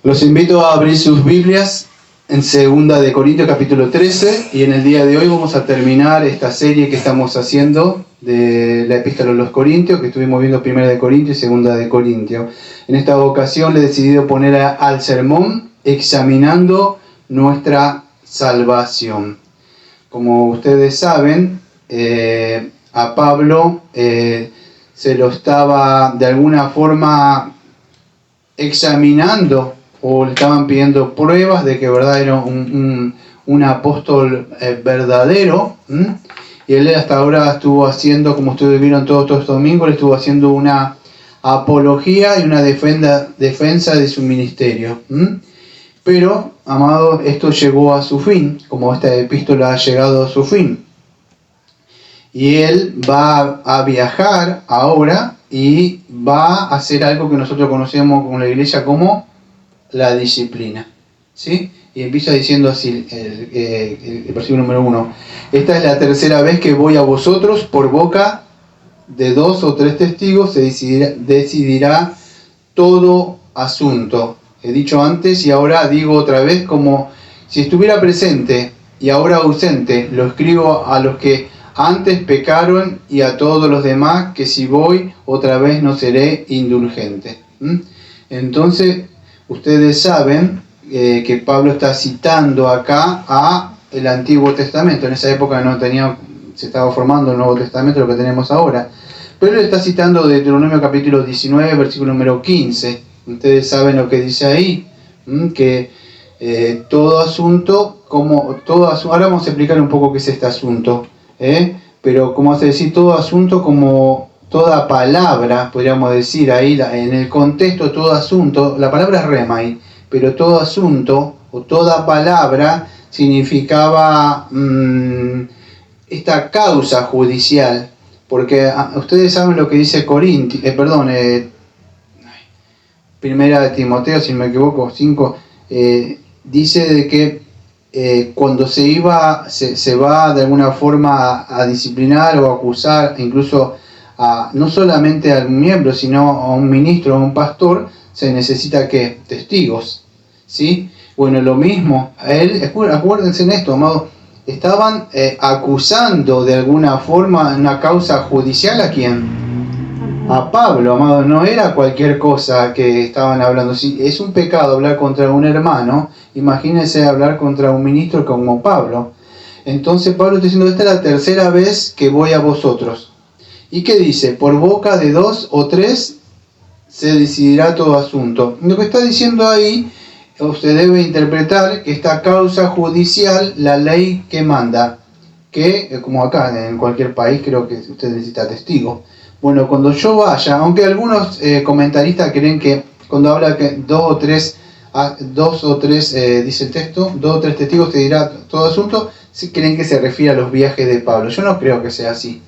Los invito a abrir sus Biblias en 2 de Corintios capítulo 13 y en el día de hoy vamos a terminar esta serie que estamos haciendo de la Epístola a los Corintios, que estuvimos viendo 1 de Corintios y 2 de Corintios. En esta ocasión le he decidido poner al sermón examinando nuestra salvación. Como ustedes saben, a Pablo se lo estaba de alguna forma examinando, o le estaban pidiendo pruebas de que verdad era un apóstol verdadero. Y él hasta ahora estuvo haciendo, como ustedes vieron todos estos domingos, le estuvo haciendo una apología y una defensa de su ministerio. Pero, amados, esto llegó a su fin, como esta epístola ha llegado a su fin. Y él va a viajar ahora y va a hacer algo que nosotros conocemos como la iglesia como la disciplina, ¿sí? Y empieza diciendo así el versículo número 1. Esta es la tercera vez que voy a vosotros, por boca de 2 o 3 testigos se decidirá todo asunto. He dicho antes y ahora digo otra vez, como si estuviera presente y ahora ausente, lo escribo a los que antes pecaron y a todos los demás, que si voy otra vez no seré indulgente. Entonces, ustedes saben que Pablo está citando acá a el Antiguo Testamento. En esa época se estaba formando el Nuevo Testamento, lo que tenemos ahora. Pero él está citando Deuteronomio capítulo 19, versículo número 15. Ustedes saben lo que dice ahí, que todo asunto, ahora vamos a explicar un poco qué es este asunto, pero como hace decir todo asunto como toda palabra, podríamos decir ahí, en el contexto todo asunto, la palabra es remai, pero todo asunto o toda palabra significaba esta causa judicial, porque ustedes saben lo que dice Primera de Timoteo, si no me equivoco, 5, dice de que cuando se va de alguna forma a disciplinar o a acusar, incluso no solamente al miembro, sino a un ministro o a un pastor, se necesita que testigos, ¿sí? Bueno, lo mismo, acuérdense en esto, amado, estaban acusando de alguna forma una causa judicial ¿a quién? A Pablo, amado, no era cualquier cosa que estaban hablando. Si es un pecado hablar contra un hermano, imagínense hablar contra un ministro como Pablo. Entonces Pablo está diciendo, esta es la tercera vez que voy a vosotros. ¿Y qué dice? Por boca de 2 o 3 se decidirá todo asunto. Lo que está diciendo ahí, usted debe interpretar que esta causa judicial, la ley que manda, que como acá en cualquier país creo que usted necesita testigos. Bueno, cuando yo vaya, aunque algunos comentaristas creen que cuando habla que 2 o 3 dice el texto, 2 o 3 testigos te dirá todo asunto, si creen que se refiere a los viajes de Pablo. Yo no creo que sea así.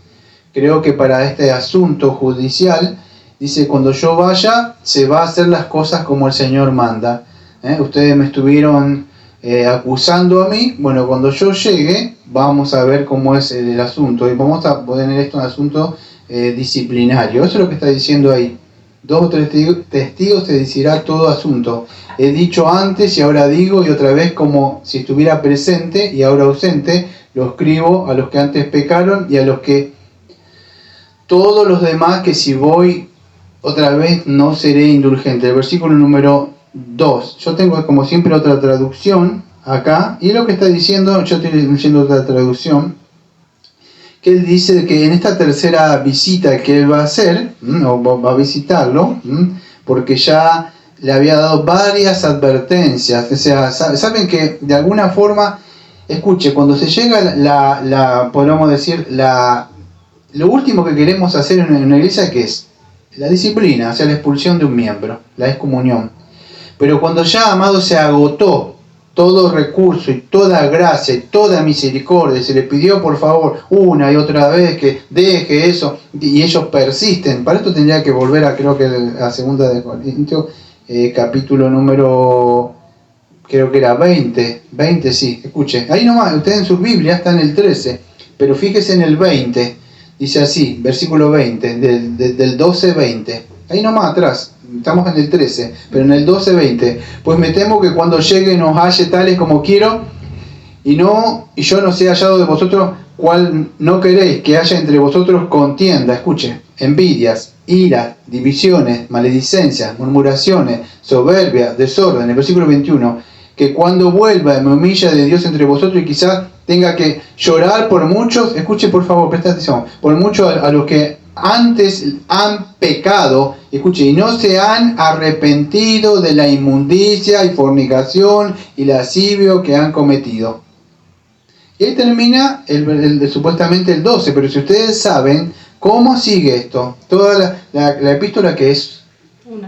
Creo que para este asunto judicial, dice, cuando yo vaya, se va a hacer las cosas como el Señor manda. Ustedes me estuvieron acusando a mí. Bueno, cuando yo llegue, vamos a ver cómo es el asunto. Y vamos a poner esto un asunto disciplinario. Eso es lo que está diciendo ahí. 2 o 3 testigos se decidirá todo asunto. He dicho antes y ahora digo, y otra vez como si estuviera presente y ahora ausente, lo escribo a los que antes pecaron y a los que todos los demás, que si voy otra vez no seré indulgente. El versículo número 2. Yo tengo como siempre otra traducción acá, y lo que está diciendo, yo estoy leyendo otra traducción, que él dice que en esta tercera visita que él va a hacer, o va a visitarlo, porque ya le había dado varias advertencias. O sea, saben que de alguna forma, escuche, cuando se llega podemos decir, lo último que queremos hacer en una iglesia, ¿qué es? La disciplina, o sea, la expulsión de un miembro, la excomunión. Pero cuando ya, amado, se agotó todo recurso y toda gracia y toda misericordia, se le pidió por favor una y otra vez que deje eso, y ellos persisten. Para esto tendría que volver a, creo que a 2 de Corintios, capítulo número, creo que era 20, sí, escuche, ahí nomás, ustedes en sus Biblias está en el 13, pero fíjese en el 20, dice así, versículo 20, del 12-20, ahí nomás atrás, estamos en el 13, pero en el 12:20, pues me temo que cuando llegue nos halle tales como quiero, y yo no sea hallado de vosotros, cual no queréis que haya entre vosotros contienda, escuche, envidias, ira, divisiones, maledicencias, murmuraciones, soberbia, desorden. En el versículo 21, que cuando vuelva me humilla de Dios entre vosotros y quizás tenga que llorar por muchos, escuche por favor, presta atención, por muchos a los que antes han pecado, escuche, y no se han arrepentido de la inmundicia y fornicación y lascivio que han cometido. Y ahí termina supuestamente el 12, pero si ustedes saben cómo sigue esto, toda la epístola, que es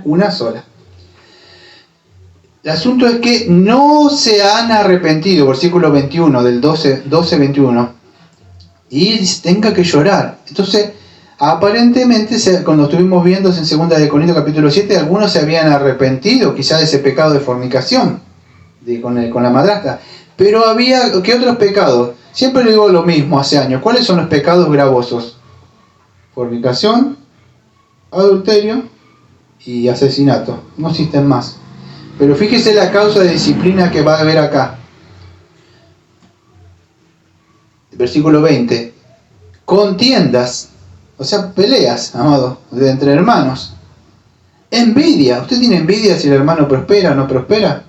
una sola. El asunto es que no se han arrepentido, versículo 21 del 12:21, y tenga que llorar. Entonces, aparentemente, cuando estuvimos viendo en 2 de Corintios capítulo 7, algunos se habían arrepentido quizás de ese pecado de fornicación con la madrastra. Pero había, ¿qué otros pecados? Siempre digo lo mismo hace años. ¿Cuáles son los pecados gravosos? Fornicación, adulterio y asesinato. No existen más. Pero fíjese la causa de disciplina que va a haber acá. Versículo 20. Contiendas, o sea, peleas, amado, entre hermanos. Envidia. ¿Usted tiene envidia si el hermano prospera o no prospera?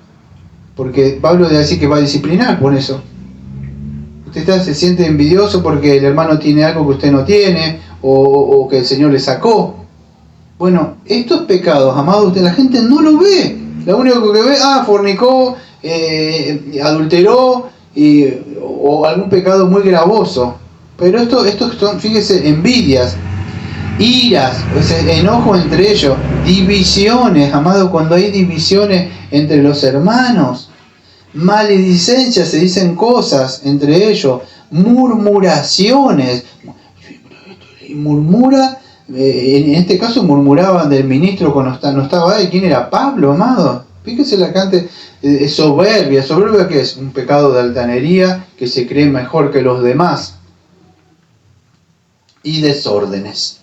Porque Pablo debe decir que va a disciplinar por eso. Usted se siente envidioso porque el hermano tiene algo que usted no tiene, o que el Señor le sacó. Bueno, estos pecados, amado, la gente no lo ve. Lo único que ve, fornicó, adulteró, o algún pecado muy gravoso. Pero estos son, fíjese, envidias, iras, enojo entre ellos, divisiones, amado, cuando hay divisiones entre los hermanos, maledicencias, se dicen cosas entre ellos, murmuraciones, murmura, en este caso murmuraban del ministro cuando no estaba ahí. ¿Quién era? Pablo, amado. Fíjese la cantidad, soberbia que es un pecado de altanería, que se cree mejor que los demás, y desórdenes.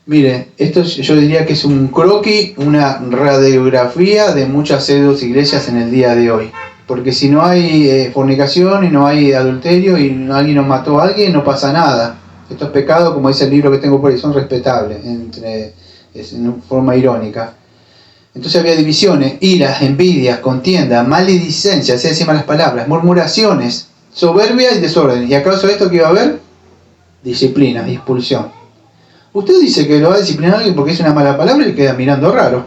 Mire, esto yo diría que es un croquis, una radiografía de muchas pseudos iglesias en el día de hoy. Porque si no hay fornicación y no hay adulterio y alguien no mató a alguien, no pasa nada. Estos pecados, como dice el libro que tengo por ahí, son respetables, en forma irónica. Entonces había divisiones, iras, envidias, contiendas, maledicencia, se decían malas palabras, murmuraciones, soberbia y desorden. ¿Y acaso esto que iba a haber? Disciplina, expulsión. Usted dice que lo va a disciplinar a alguien porque es una mala palabra y queda mirando raro.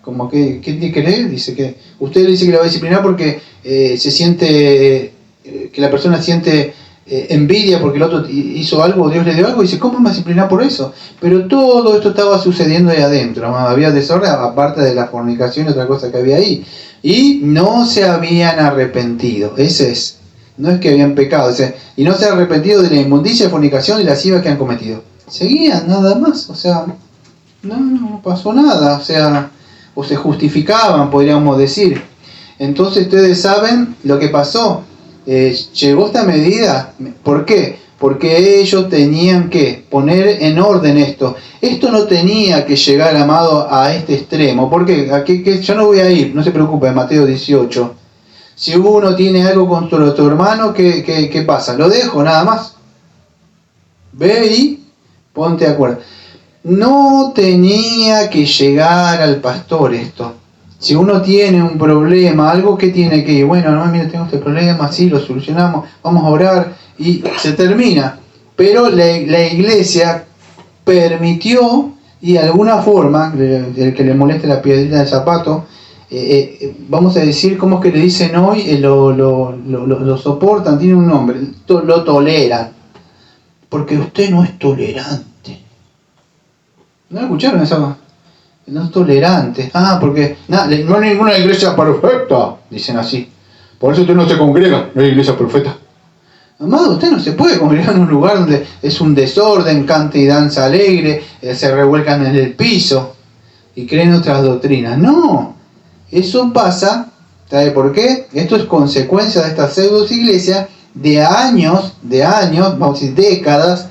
Como que, ¿qué cree? Dice que usted le dice que lo va a disciplinar porque se siente, que la persona siente envidia porque el otro hizo algo, Dios le dio algo, y dice, ¿cómo me va a disciplinar por eso? Pero todo esto estaba sucediendo ahí adentro, ¿no? Había desorden, aparte de la fornicación y otra cosa que había ahí. Y no se habían arrepentido, ese es. No es que habían pecado, y no se han arrepentido de la inmundicia, fornicación y lascivia que han cometido. Seguían nada más, no pasó nada, o se justificaban, podríamos decir. Entonces ustedes saben lo que pasó. Llegó esta medida, ¿por qué? Porque ellos tenían que poner en orden esto. Esto no tenía que llegar, amado, a este extremo. ¿Por qué? Yo no voy a ir, no se preocupe, Mateo 18. Si uno tiene algo contra tu hermano, ¿qué pasa? Lo dejo, nada más. Ve y ponte de acuerdo. No tenía que llegar al pastor esto. Si uno tiene un problema, algo que tiene que ir, bueno, no, mira, tengo este problema, sí, lo solucionamos, vamos a orar y se termina. Pero la iglesia permitió, y de alguna forma, el que le moleste la piedrita del zapato, vamos a decir, ¿cómo es que le dicen hoy? Lo soportan, tiene un nombre, lo toleran. Porque usted no es tolerante. ¿No escucharon eso? No es tolerante. Porque no hay ninguna iglesia perfecta, dicen así. Por eso usted no se congrega, no hay iglesia perfecta. Amado, usted no se puede congregar en un lugar donde es un desorden, canta y danza alegre, se revuelcan en el piso y creen otras doctrinas. No, eso pasa, ¿sabe por qué? Esto es consecuencia de estas pseudos iglesias de años, vamos a decir décadas,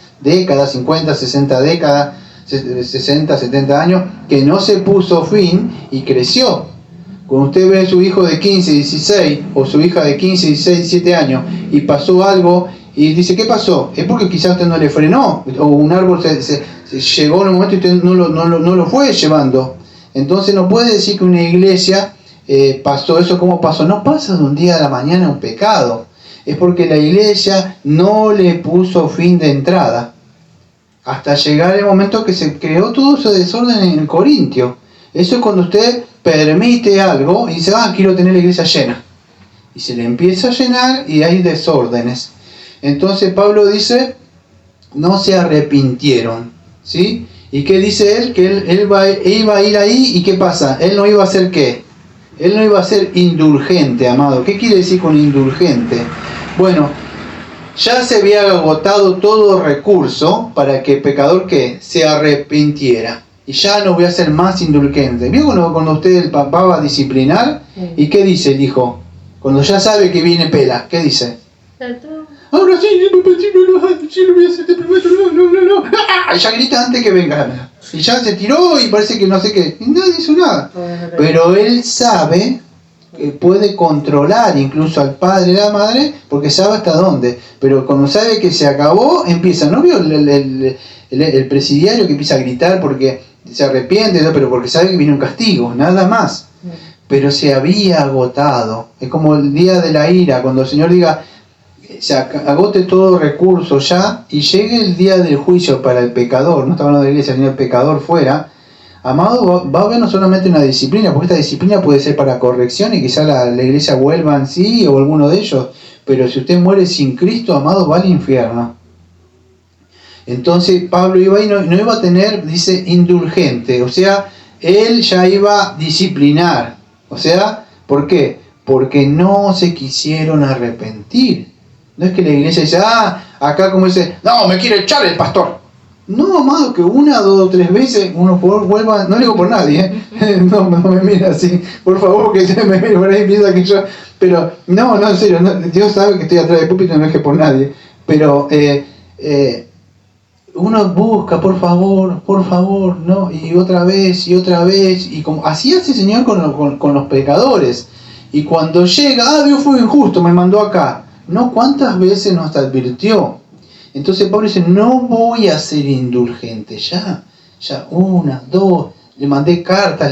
50, 60 décadas, 60, 70 años, que no se puso fin y creció. Cuando usted ve a su hijo de 15, 16 o su hija de 15, 16, 17 años y pasó algo y dice, ¿qué pasó? Es porque quizás usted no le frenó o un árbol se llegó en un momento y usted no lo fue llevando. Entonces no puede decir que una iglesia pasó eso como pasó. No pasa de un día a la mañana un pecado. Es porque la iglesia no le puso fin de entrada. Hasta llegar el momento que se creó todo ese desorden en Corintio. Eso es cuando usted permite algo y dice, quiero tener la iglesia llena. Y se le empieza a llenar y hay desórdenes. Entonces Pablo dice, no se arrepintieron. ¿Sí? ¿Y qué dice él? Que él iba a ir ahí y ¿qué pasa? Él no iba a ser ¿qué? Él no iba a ser indulgente, amado. ¿Qué quiere decir con indulgente? Bueno, ya se había agotado todo recurso para que el pecador ¿qué? Se arrepintiera. Y ya no voy a ser más indulgente. ¿Vio cuando usted el papá va a disciplinar? Sí. ¿Y qué dice el hijo? Cuando ya sabe que viene pela, ¿qué dice? Ahora sí, papá, sí lo voy a hacer, te prometo, no. Y ya grita antes que venga. Y ya se tiró y parece que no sé qué. Y nadie hizo nada. Pero él sabe que puede controlar incluso al padre y a la madre porque sabe hasta dónde. Pero cuando sabe que se acabó, empieza. ¿No vio el presidiario que empieza a gritar porque se arrepiente, pero porque sabe que viene un castigo? Nada más. Pero se había agotado. Es como el día de la ira, cuando el Señor diga, se agote todo recurso ya y llegue el día del juicio para el pecador, no está hablando de la iglesia, sino el pecador fuera, amado, va a haber no solamente una disciplina, porque esta disciplina puede ser para corrección y quizá la iglesia vuelva en sí o alguno de ellos, pero si usted muere sin Cristo, amado, va al infierno. Entonces Pablo iba ahí, no iba a tener, dice, indulgente, o sea, él ya iba a disciplinar, o sea, ¿por qué? Porque no se quisieron arrepentir. No es que la iglesia dice, acá como dice, no, me quiere echar el pastor. No, amado, que una, dos o tres veces uno vuelva, no le digo por nadie, no me mira así, por favor, que se me mire por ahí y piensa que yo, pero no, en serio, Dios sabe que estoy atrás del púlpito, no es que por nadie, pero uno busca, por favor, ¿no? Y otra vez, y como así hace el Señor con los pecadores. Y cuando llega, Dios fue injusto, me mandó acá. No, ¿cuántas veces nos advirtió? Entonces Pablo dice, no voy a ser indulgente, ya una, dos, le mandé cartas,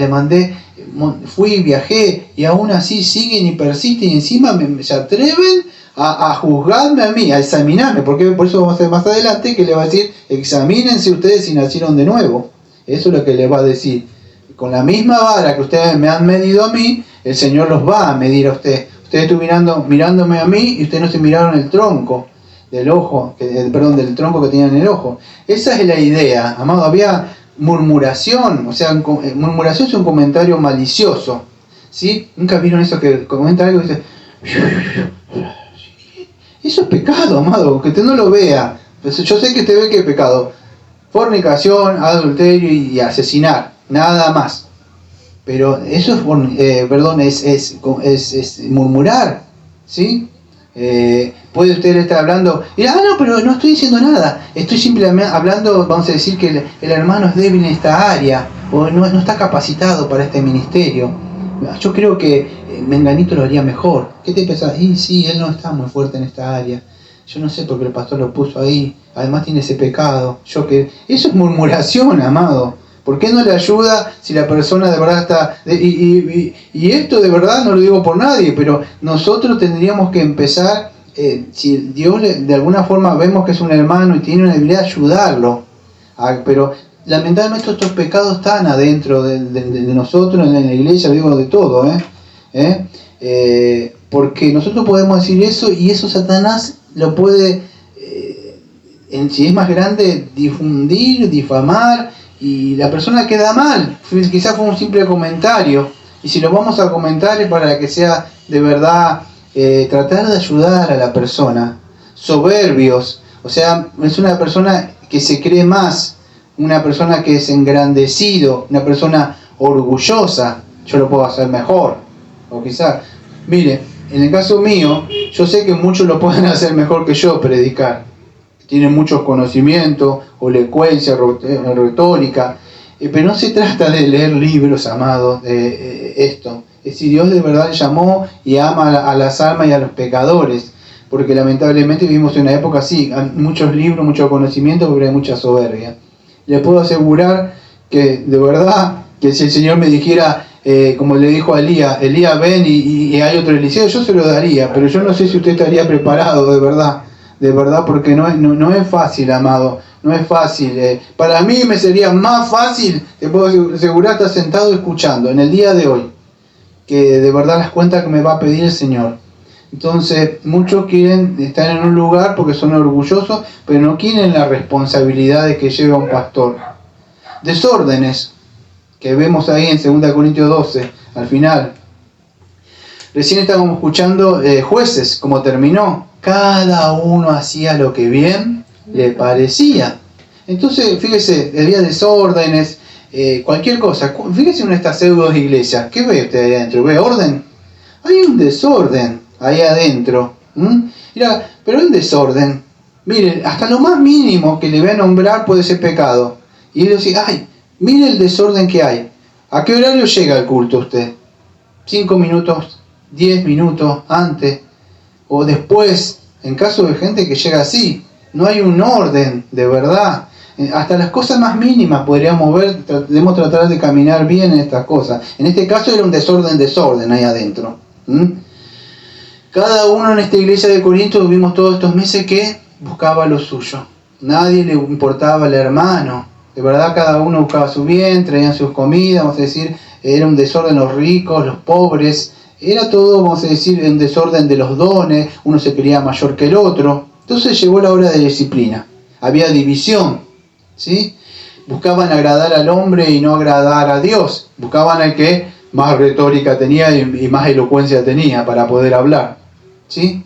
fui, viajé, y aún así siguen y persisten, y encima se atreven a juzgarme a mí, a examinarme, porque por eso vamos a ver más adelante que le va a decir, examínense ustedes si nacieron de nuevo. Eso es lo que le va a decir. Con la misma vara que ustedes me han medido a mí, el Señor los va a medir a ustedes. Ustedes estuvieron mirándome a mí y ustedes no se miraron el tronco del ojo, del tronco que tenían en el ojo. Esa es la idea, amado. Había murmuración, o sea, murmuración es un comentario malicioso, ¿sí? ¿Nunca vieron eso que comenta algo y dice, eso es pecado, amado, que usted no lo vea? Pues yo sé que usted ve que es pecado, fornicación, adulterio y asesinar, nada más. Pero eso es murmurar, ¿sí? Puede usted estar hablando, y no, pero no estoy diciendo nada, estoy simplemente hablando, vamos a decir que el hermano es débil en esta área, o no está capacitado para este ministerio. Yo creo que Menganito lo haría mejor. ¿Qué te pensás? Sí, él no está muy fuerte en esta área. Yo no sé por qué el pastor lo puso ahí, además tiene ese pecado. Eso es murmuración, amado. ¿Por qué no le ayuda si la persona de verdad está... Y esto de verdad no lo digo por nadie, pero nosotros tendríamos que empezar, si Dios de alguna forma vemos que es un hermano y tiene una debilidad, ayudarlo. Pero lamentablemente estos pecados están adentro de nosotros, en la iglesia, digo de todo. Porque nosotros podemos decir eso y eso Satanás lo puede, si es más grande, difundir, difamar. Y la persona queda mal, quizás fue un simple comentario, y si lo vamos a comentar es para que sea de verdad, tratar de ayudar a la persona. Soberbios, o sea, es una persona que se cree más, una persona que es engrandecido, una persona orgullosa, yo lo puedo hacer mejor, o quizás, mire, en el caso mío, yo sé que muchos lo pueden hacer mejor que yo predicar. tienen muchos conocimientos, elocuencia, retórica, pero no se trata de leer libros, amados, esto. Es decir, Dios de verdad llamó y ama a las almas y a los pecadores, porque lamentablemente vivimos en una época así, hay muchos libros, mucho conocimiento, pero hay mucha soberbia. Le puedo asegurar que de verdad, que si el Señor me dijera, como le dijo a Elías, ven y hay otro Eliseo, yo se lo daría, pero yo no sé si usted estaría preparado de verdad, porque no es fácil, amado, no es fácil. Para mí me sería más fácil, te puedo asegurar, estar sentado escuchando en el día de hoy, que de verdad las cuentas que me va a pedir el Señor. Entonces, muchos quieren estar en un lugar porque son orgullosos, pero no quieren la responsabilidad de que lleva un pastor. Desórdenes, que vemos ahí en 2 Corintios 12, al final. Recién estábamos escuchando jueces, como terminó. Cada uno hacía lo que bien le parecía. Entonces, fíjese, había desórdenes, cualquier cosa. Fíjese en estas pseudo iglesias. ¿Qué ve usted ahí adentro? ¿Ve orden? Hay un desorden ahí adentro. Mira, pero hay un desorden. Miren, hasta lo más mínimo que le voy a nombrar puede ser pecado. Y él dice, ay, mire el desorden que hay. ¿A qué horario llega el culto usted? 5 minutos, 10 minutos antes o después, en caso de gente que llega así. No hay un orden, de verdad. Hasta las cosas más mínimas podríamos ver, debemos tratar de caminar bien en estas cosas. En este caso era un desorden ahí adentro. Cada uno en esta iglesia de Corinto vimos todos estos meses que buscaba lo suyo. Nadie le importaba al hermano. De verdad, cada uno buscaba su bien, traían sus comidas, vamos a decir, era un desorden los ricos, los pobres. Era todo, vamos a decir, un desorden de los dones. Uno se creía mayor que el otro. Entonces llegó la hora de disciplina. Había división, ¿sí? Buscaban agradar al hombre y no agradar a Dios. Buscaban al que más retórica tenía y más elocuencia tenía para poder hablar, ¿sí?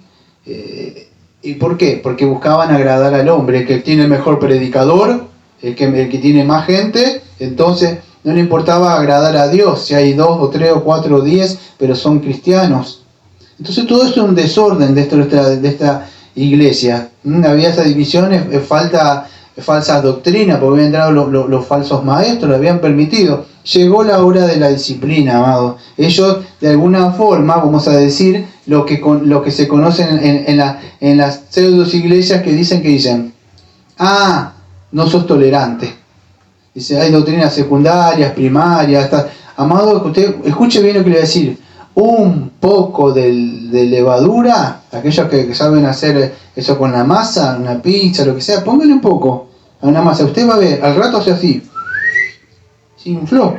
¿Y por qué? Porque buscaban agradar al hombre, el que tiene el mejor predicador, el que tiene más gente. Entonces no le importaba agradar a Dios, si hay 2 o 3 o 4 o 10, pero son cristianos. Entonces todo esto es un desorden de esta iglesia. Había esas divisiones, falsa doctrina, porque habían entrado los falsos maestros, lo habían permitido. Llegó la hora de la disciplina, amado. Ellos, de alguna forma, vamos a decir, lo que se conocen en las pseudos iglesias que dicen, no sos tolerante. Dice, hay doctrinas secundarias, primarias, amado, usted escuche bien lo que le voy a decir. Un poco de levadura, aquellos que saben hacer eso con la masa, una pizza, lo que sea, póngale un poco a una masa. Usted va a ver, al rato hace así, se infló.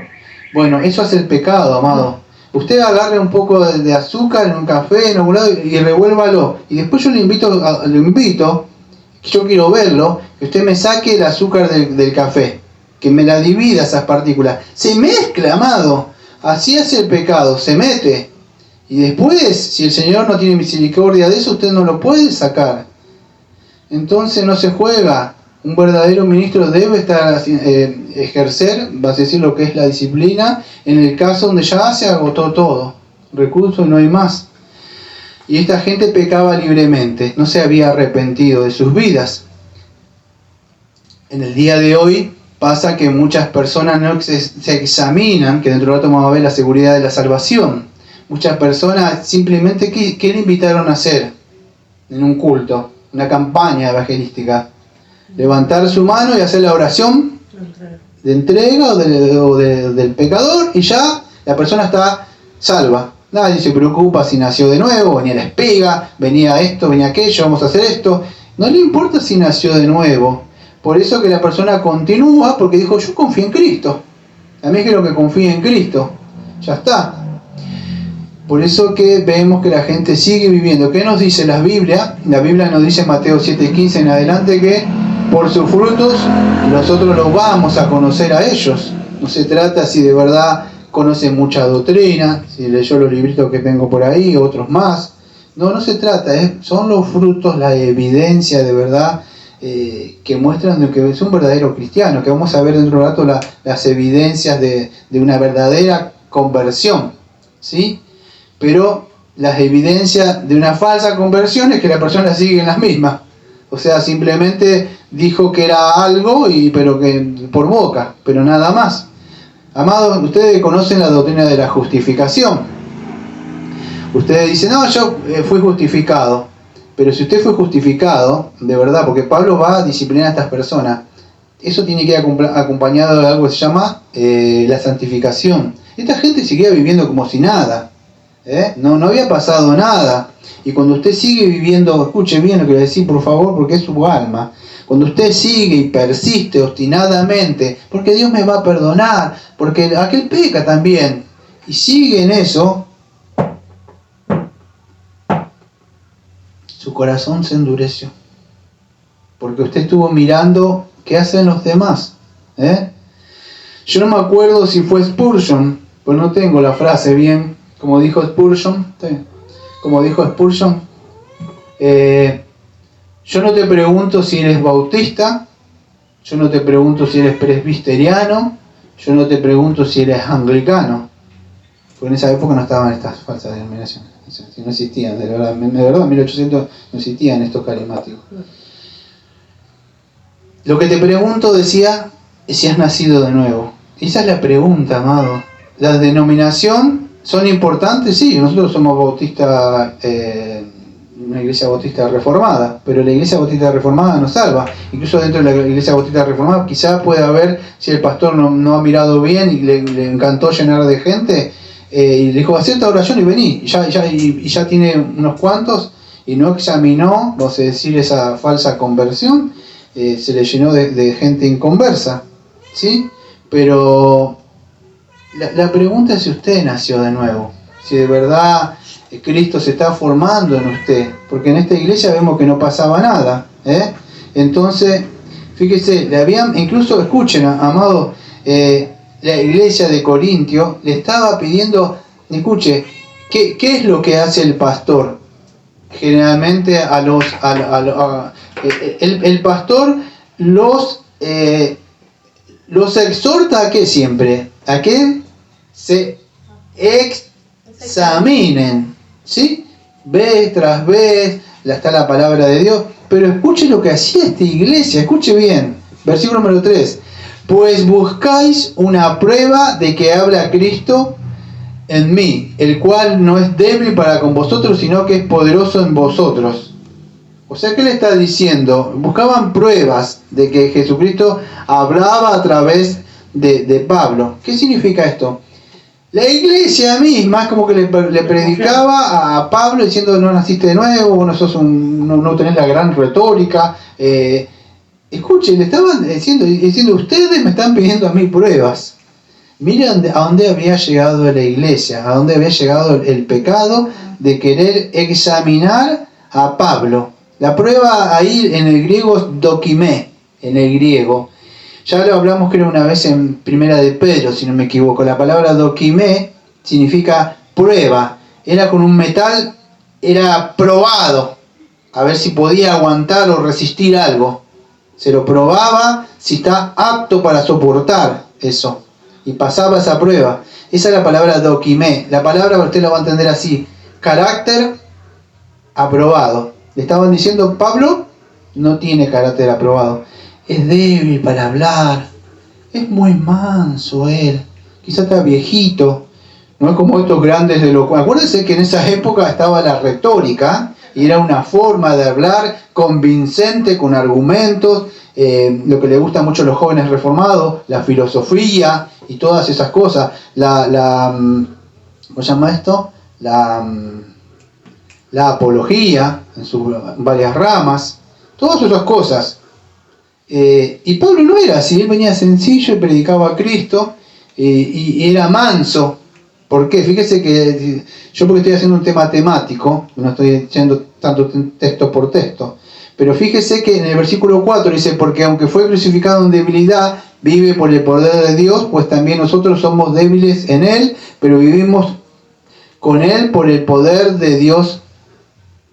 Bueno, eso hace el pecado, amado. Usted agarre un poco de azúcar en un café, en algún lado, y revuélvalo. Y después yo le invito, yo quiero verlo, que usted me saque el azúcar del café, que me la divida esas partículas. Se mezcla, amado. Así hace el pecado, se mete. Y después, si el Señor no tiene misericordia de eso, usted no lo puede sacar. Entonces no se juega. Un verdadero ministro debe ejercer, vas a decir, lo que es la disciplina, en el caso donde ya se agotó todo. Recursos no hay más. Y esta gente pecaba libremente, no se había arrepentido de sus vidas. En el día de hoy pasa que muchas personas no se examinan, que dentro de rato vamos a ver la seguridad de la salvación. Muchas personas simplemente, ¿qué le invitaron a hacer en un culto? Una campaña evangelística. Levantar su mano y hacer la oración de entrega o del pecador, y ya la persona está salva. Nadie se preocupa si nació de nuevo, venía la espiga, venía esto, venía aquello, vamos a hacer esto. No le importa si nació de nuevo. Por eso que la persona continúa, porque dijo, yo confío en Cristo. A mí quiero que confíe en Cristo. Ya está. Por eso que vemos que la gente sigue viviendo. ¿Qué nos dice la Biblia? La Biblia nos dice en Mateo 7:15 en adelante que por sus frutos nosotros los vamos a conocer a ellos. No se trata si de verdad conocen mucha doctrina, si leyó los libritos que tengo por ahí, otros más. No se trata, son los frutos, la evidencia de verdad que muestran de que es un verdadero cristiano, que vamos a ver dentro de un rato las evidencias de una verdadera conversión, ¿sí? Pero las evidencias de una falsa conversión es que la persona sigue en las mismas. O sea, simplemente dijo que era algo, pero que por boca, pero nada más. Amados, ustedes conocen la doctrina de la justificación. Ustedes dicen, no, yo fui justificado. Pero si usted fue justificado, de verdad, porque Pablo va a disciplinar a estas personas, eso tiene que ir acompañado de algo que se llama la santificación. Esta gente seguía viviendo como si nada. No había pasado nada. Y cuando usted sigue viviendo, escuche bien lo que le decía, por favor, porque es su alma. Cuando usted sigue y persiste obstinadamente, porque Dios me va a perdonar, porque aquel peca también, y sigue en eso, su corazón se endureció. Porque usted estuvo mirando qué hacen los demás. Yo no me acuerdo si fue Spurgeon, pues no tengo la frase bien, como dijo Spurgeon. Yo no te pregunto si eres bautista, yo no te pregunto si eres presbiteriano, yo no te pregunto si eres anglicano, porque en esa época no estaban estas falsas denominaciones, no existían, de verdad, en 1800 no existían estos carismáticos. Lo que te pregunto, decía, es si has nacido de nuevo. Esa es la pregunta, amado. ¿La denominación son importantes? Sí, nosotros somos bautistas, una iglesia bautista reformada, pero la iglesia bautista reformada no salva. Incluso dentro de la iglesia bautista reformada quizás pueda haber, si el pastor no ha mirado bien y le encantó llenar de gente, y le dijo, haz esta oración y vení, y ya tiene unos cuantos, y no examinó, vamos a decir, esa falsa conversión, se le llenó de gente inconversa, ¿sí? Pero la pregunta es si usted nació de nuevo, si de verdad Cristo se está formando en usted, porque en esta iglesia vemos que no pasaba nada, Entonces, fíjese, incluso escuchen, amado, la iglesia de Corintio le estaba pidiendo, escuche, ¿qué es lo que hace el pastor? Generalmente el pastor los exhorta a que siempre, a que se examinen, ¿sí? Vez tras vez, está la palabra de Dios, pero escuche lo que hacía esta iglesia, escuche bien, versículo número 3, pues buscáis una prueba de que habla Cristo en mí, el cual no es débil para con vosotros, sino que es poderoso en vosotros. O sea, ¿qué le está diciendo? Buscaban pruebas de que Jesucristo hablaba a través de Pablo. ¿Qué significa esto? La iglesia misma es como que le predicaba a Pablo diciendo, no naciste de nuevo, no tenés la gran retórica. Escuchen, le estaban diciendo, ustedes me están pidiendo a mí pruebas. Miren a dónde había llegado la iglesia, a dónde había llegado el pecado de querer examinar a Pablo. La prueba ahí en el griego es dokimé, en el griego. Ya lo hablamos creo una vez en Primera de Pedro, si no me equivoco. La palabra dokimé significa prueba. Era con un metal, era probado, a ver si podía aguantar o resistir algo. Se lo probaba si está apto para soportar eso. Y pasaba esa prueba. Esa es la palabra dokimé. La palabra usted la va a entender así: carácter aprobado. Le estaban diciendo, Pablo no tiene carácter aprobado. Es débil para hablar. Es muy manso él. Quizá está viejito. No es como estos grandes de lo... Acuérdense que en esa época estaba la retórica. Y era una forma de hablar convincente, con argumentos. Lo que le gusta mucho a los jóvenes reformados, la filosofía y todas esas cosas, ¿cómo se llama esto? La apología en sus varias ramas, todas esas cosas. Y Pablo no era así, él venía sencillo y predicaba a Cristo y era manso. ¿Por qué? Fíjese que yo, porque estoy haciendo un tema temático, no estoy echando tanto texto por texto, pero fíjese que en el versículo 4 dice, porque aunque fue crucificado en debilidad, vive por el poder de Dios, pues también nosotros somos débiles en Él, pero vivimos con Él por el poder de Dios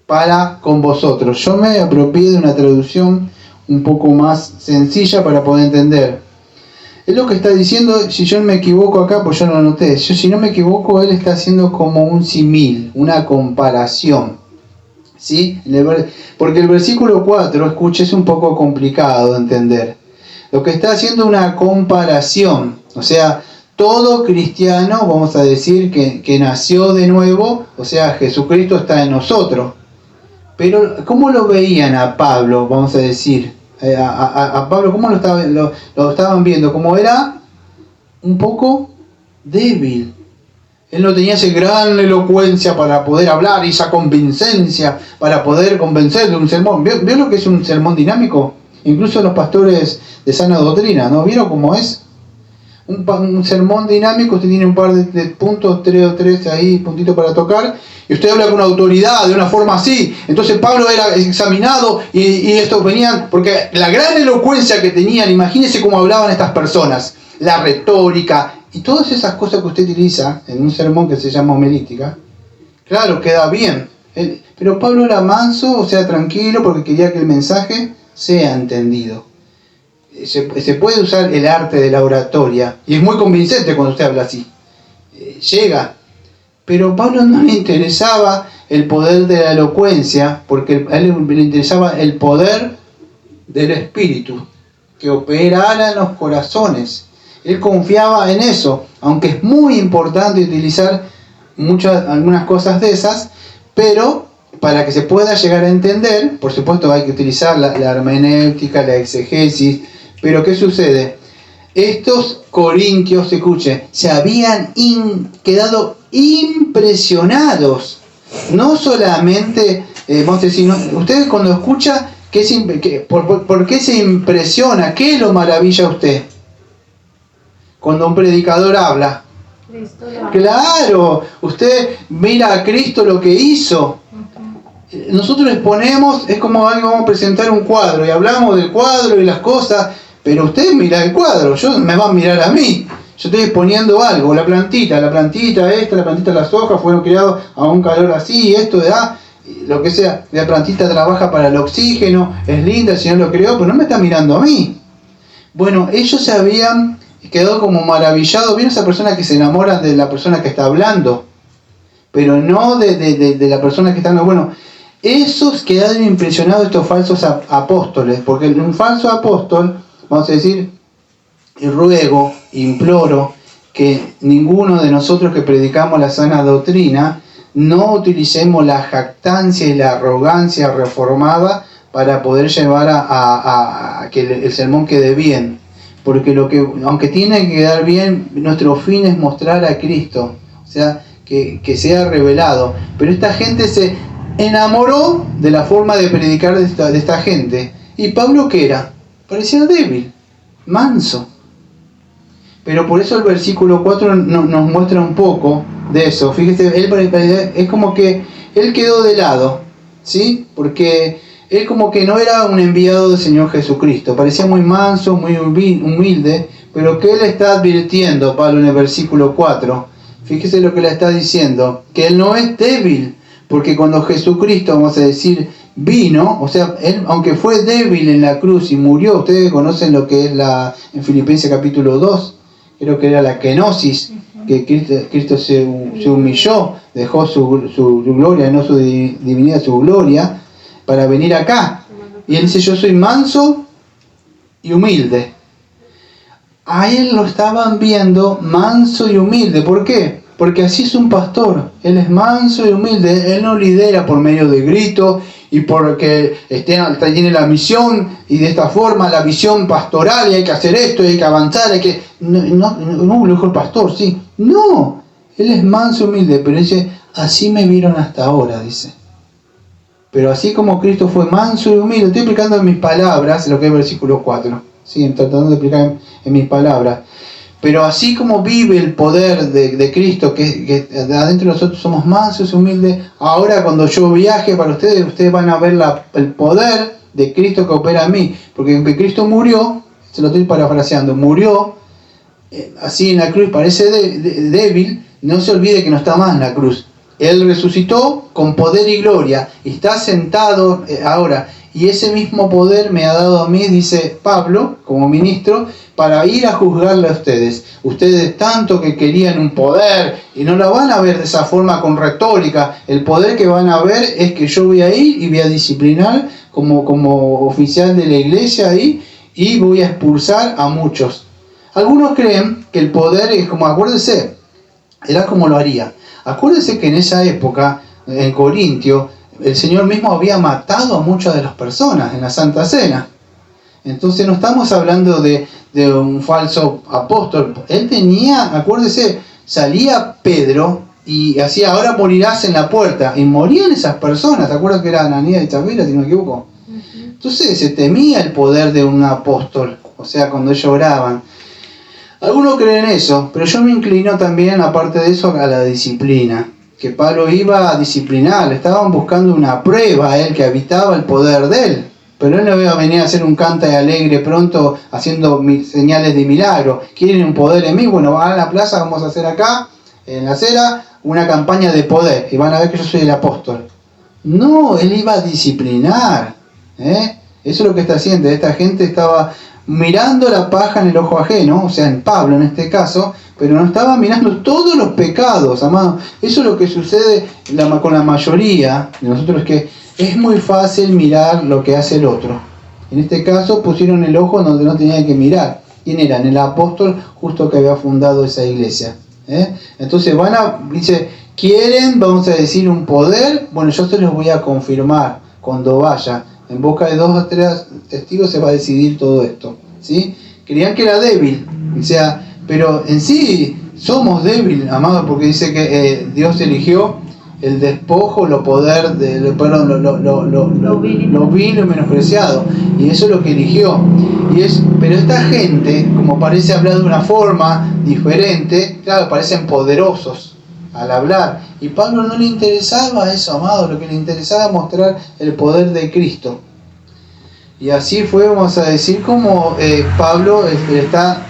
para con vosotros. Yo me apropié de una traducción un poco más sencilla para poder entender. Es lo que está diciendo, si yo no me equivoco acá, pues yo no lo noté, si no me equivoco, él está haciendo como un símil, una comparación. ¿Sí? Porque el versículo 4, escuche, es un poco complicado de entender. Lo que está haciendo una comparación, o sea, todo cristiano, vamos a decir, que nació de nuevo, o sea, Jesucristo está en nosotros. Pero, ¿cómo lo veían a Pablo, vamos a decir? A Pablo, ¿cómo lo estaban viendo? Como era un poco débil. Él no tenía esa gran elocuencia para poder hablar y esa convincencia para poder convencer de un sermón. ¿Vio lo que es un sermón dinámico? Incluso los pastores de sana doctrina, ¿no? ¿Vieron cómo es? Un sermón dinámico, usted tiene un par de puntos, tres ahí, puntitos para tocar, y usted habla con autoridad, de una forma así. Entonces Pablo era examinado y esto venía, porque la gran elocuencia que tenían, imagínense cómo hablaban estas personas, la retórica y todas esas cosas que usted utiliza en un sermón que se llama homilítica, claro, queda bien. Pero Pablo era manso, o sea, tranquilo, porque quería que el mensaje sea entendido. Se puede usar el arte de la oratoria, y es muy convincente cuando usted habla así. Llega. Pero a Pablo no le interesaba el poder de la elocuencia, porque a él le interesaba el poder del Espíritu, que operara en los corazones. Él confiaba en eso, aunque es muy importante utilizar algunas cosas de esas, pero para que se pueda llegar a entender, por supuesto hay que utilizar la hermenéutica, la exegesis. Pero ¿qué sucede? Estos corintios, escuchen, se habían quedado impresionados. No solamente, vamos a decir, usted cuando escucha, ¿por qué se impresiona? ¿Qué lo maravilla a usted? Cuando un predicador habla. Claro, usted mira a Cristo lo que hizo. Nosotros les ponemos, es como algo, vamos a presentar un cuadro y hablamos del cuadro y las cosas, pero usted mira el cuadro, me va a mirar a mí. Yo estoy exponiendo algo, la plantita, las hojas fueron criadas a un calor así, esto lo que sea, la plantita trabaja para el oxígeno, es linda, el Señor lo creó, pero no me está mirando a mí. Bueno, ellos se habían quedado como maravillados. ¿Vieron esa persona que se enamoran de la persona que está hablando? Pero no de la persona que está hablando. Bueno, esos quedaron impresionados, estos falsos apóstoles, porque un falso apóstol, vamos a decir, ruego, imploro, que ninguno de nosotros que predicamos la sana doctrina no utilicemos la jactancia y la arrogancia reformada para poder llevar a que el sermón quede bien. Porque aunque tiene que quedar bien, nuestro fin es mostrar a Cristo, o sea, que sea revelado. Pero esta gente se enamoró de la forma de predicar de esta gente. ¿Y Pablo qué era? Parecía débil, manso. Pero por eso el versículo 4 nos muestra un poco de eso. Fíjese, es como que él quedó de lado, ¿sí? Porque él como que no era un enviado del Señor Jesucristo. Parecía muy manso, muy humilde, pero que él está advirtiendo, Pablo, en el versículo 4. Fíjese lo que le está diciendo, que él no es débil, porque cuando Jesucristo, vamos a decir, vino, o sea, él, aunque fue débil en la cruz y murió, ustedes conocen lo que es en Filipenses capítulo 2, creo que era la kenosis, que Cristo se humilló, dejó su gloria, no su divinidad, su gloria, para venir acá. Y él dice, yo soy manso y humilde. A él lo estaban viendo manso y humilde. ¿Por qué? Porque así es un pastor. Él es manso y humilde. Él no lidera por medio de gritos y porque tiene la misión y de esta forma la visión pastoral y hay que hacer esto y hay que avanzar. No, lo dijo el pastor, sí. No, él es manso y humilde, pero dice, así me vieron hasta ahora, dice. Pero así como Cristo fue manso y humilde, estoy explicando en mis palabras lo que es el versículo 4. Sí, tratando de explicar en mis palabras. Pero así como vive el poder de Cristo, que adentro de nosotros somos mansos y humildes, ahora cuando yo viaje para ustedes van a ver el poder de Cristo que opera en mí. Porque aunque Cristo murió, se lo estoy parafraseando, murió así en la cruz, parece débil, no se olvide que no está más en la cruz. Él resucitó con poder y gloria, y está sentado ahora, y ese mismo poder me ha dado a mí, dice Pablo, como ministro, para ir a juzgarle a ustedes. Ustedes tanto que querían un poder, y no lo van a ver de esa forma con retórica. El poder que van a ver es que yo voy a ir y voy a disciplinar como oficial de la iglesia ahí, y voy a expulsar a muchos. Algunos creen que el poder es como, acuérdense, era como lo haría. Acuérdense que en esa época, en Corintio, el Señor mismo había matado a muchas de las personas en la Santa Cena. Entonces no estamos hablando de un falso apóstol. Él tenía, acuérdese, salía Pedro y hacía, ahora morirás en la puerta. Y morían esas personas. ¿Te acuerdas que era Ananías y Zafira, si no me equivoco? Entonces se temía el poder de un apóstol. O sea, cuando ellos oraban. Algunos creen eso, pero yo me inclino también, aparte de eso, a la disciplina. Que Pablo iba a disciplinar, estaban buscando una prueba a él, que habitaba el poder de él. Pero él no iba a venir a hacer un cante alegre pronto haciendo señales de milagro. ¿Quieren un poder en mí? Bueno, van a la plaza, vamos a hacer acá, en la acera, una campaña de poder. Y van a ver que yo soy el apóstol. No, él iba a disciplinar. Eso es lo que está haciendo. Esta gente estaba mirando la paja en el ojo ajeno, o sea, en Pablo en este caso, pero no estaba mirando todos los pecados, amados. Eso es lo que sucede con la mayoría de nosotros, que es muy fácil mirar lo que hace el otro. En este caso pusieron el ojo donde no tenían que mirar. ¿Quién era? El apóstol justo que había fundado esa iglesia. Entonces dice, ¿quieren, vamos a decir, un poder? Bueno, yo se los voy a confirmar cuando vaya. En boca de 2 o 3 testigos se va a decidir todo esto, ¿sí? Creían que era débil, o sea, pero en sí somos débiles, amados, porque dice que Dios eligió el despojo, lo vil y menospreciado, y eso es lo que eligió. Pero esta gente, como parece hablar de una forma diferente, claro, parecen poderosos al hablar. Y Pablo no le interesaba eso, amado, lo que le interesaba era mostrar el poder de Cristo. Y así fue, vamos a decir, como Pablo está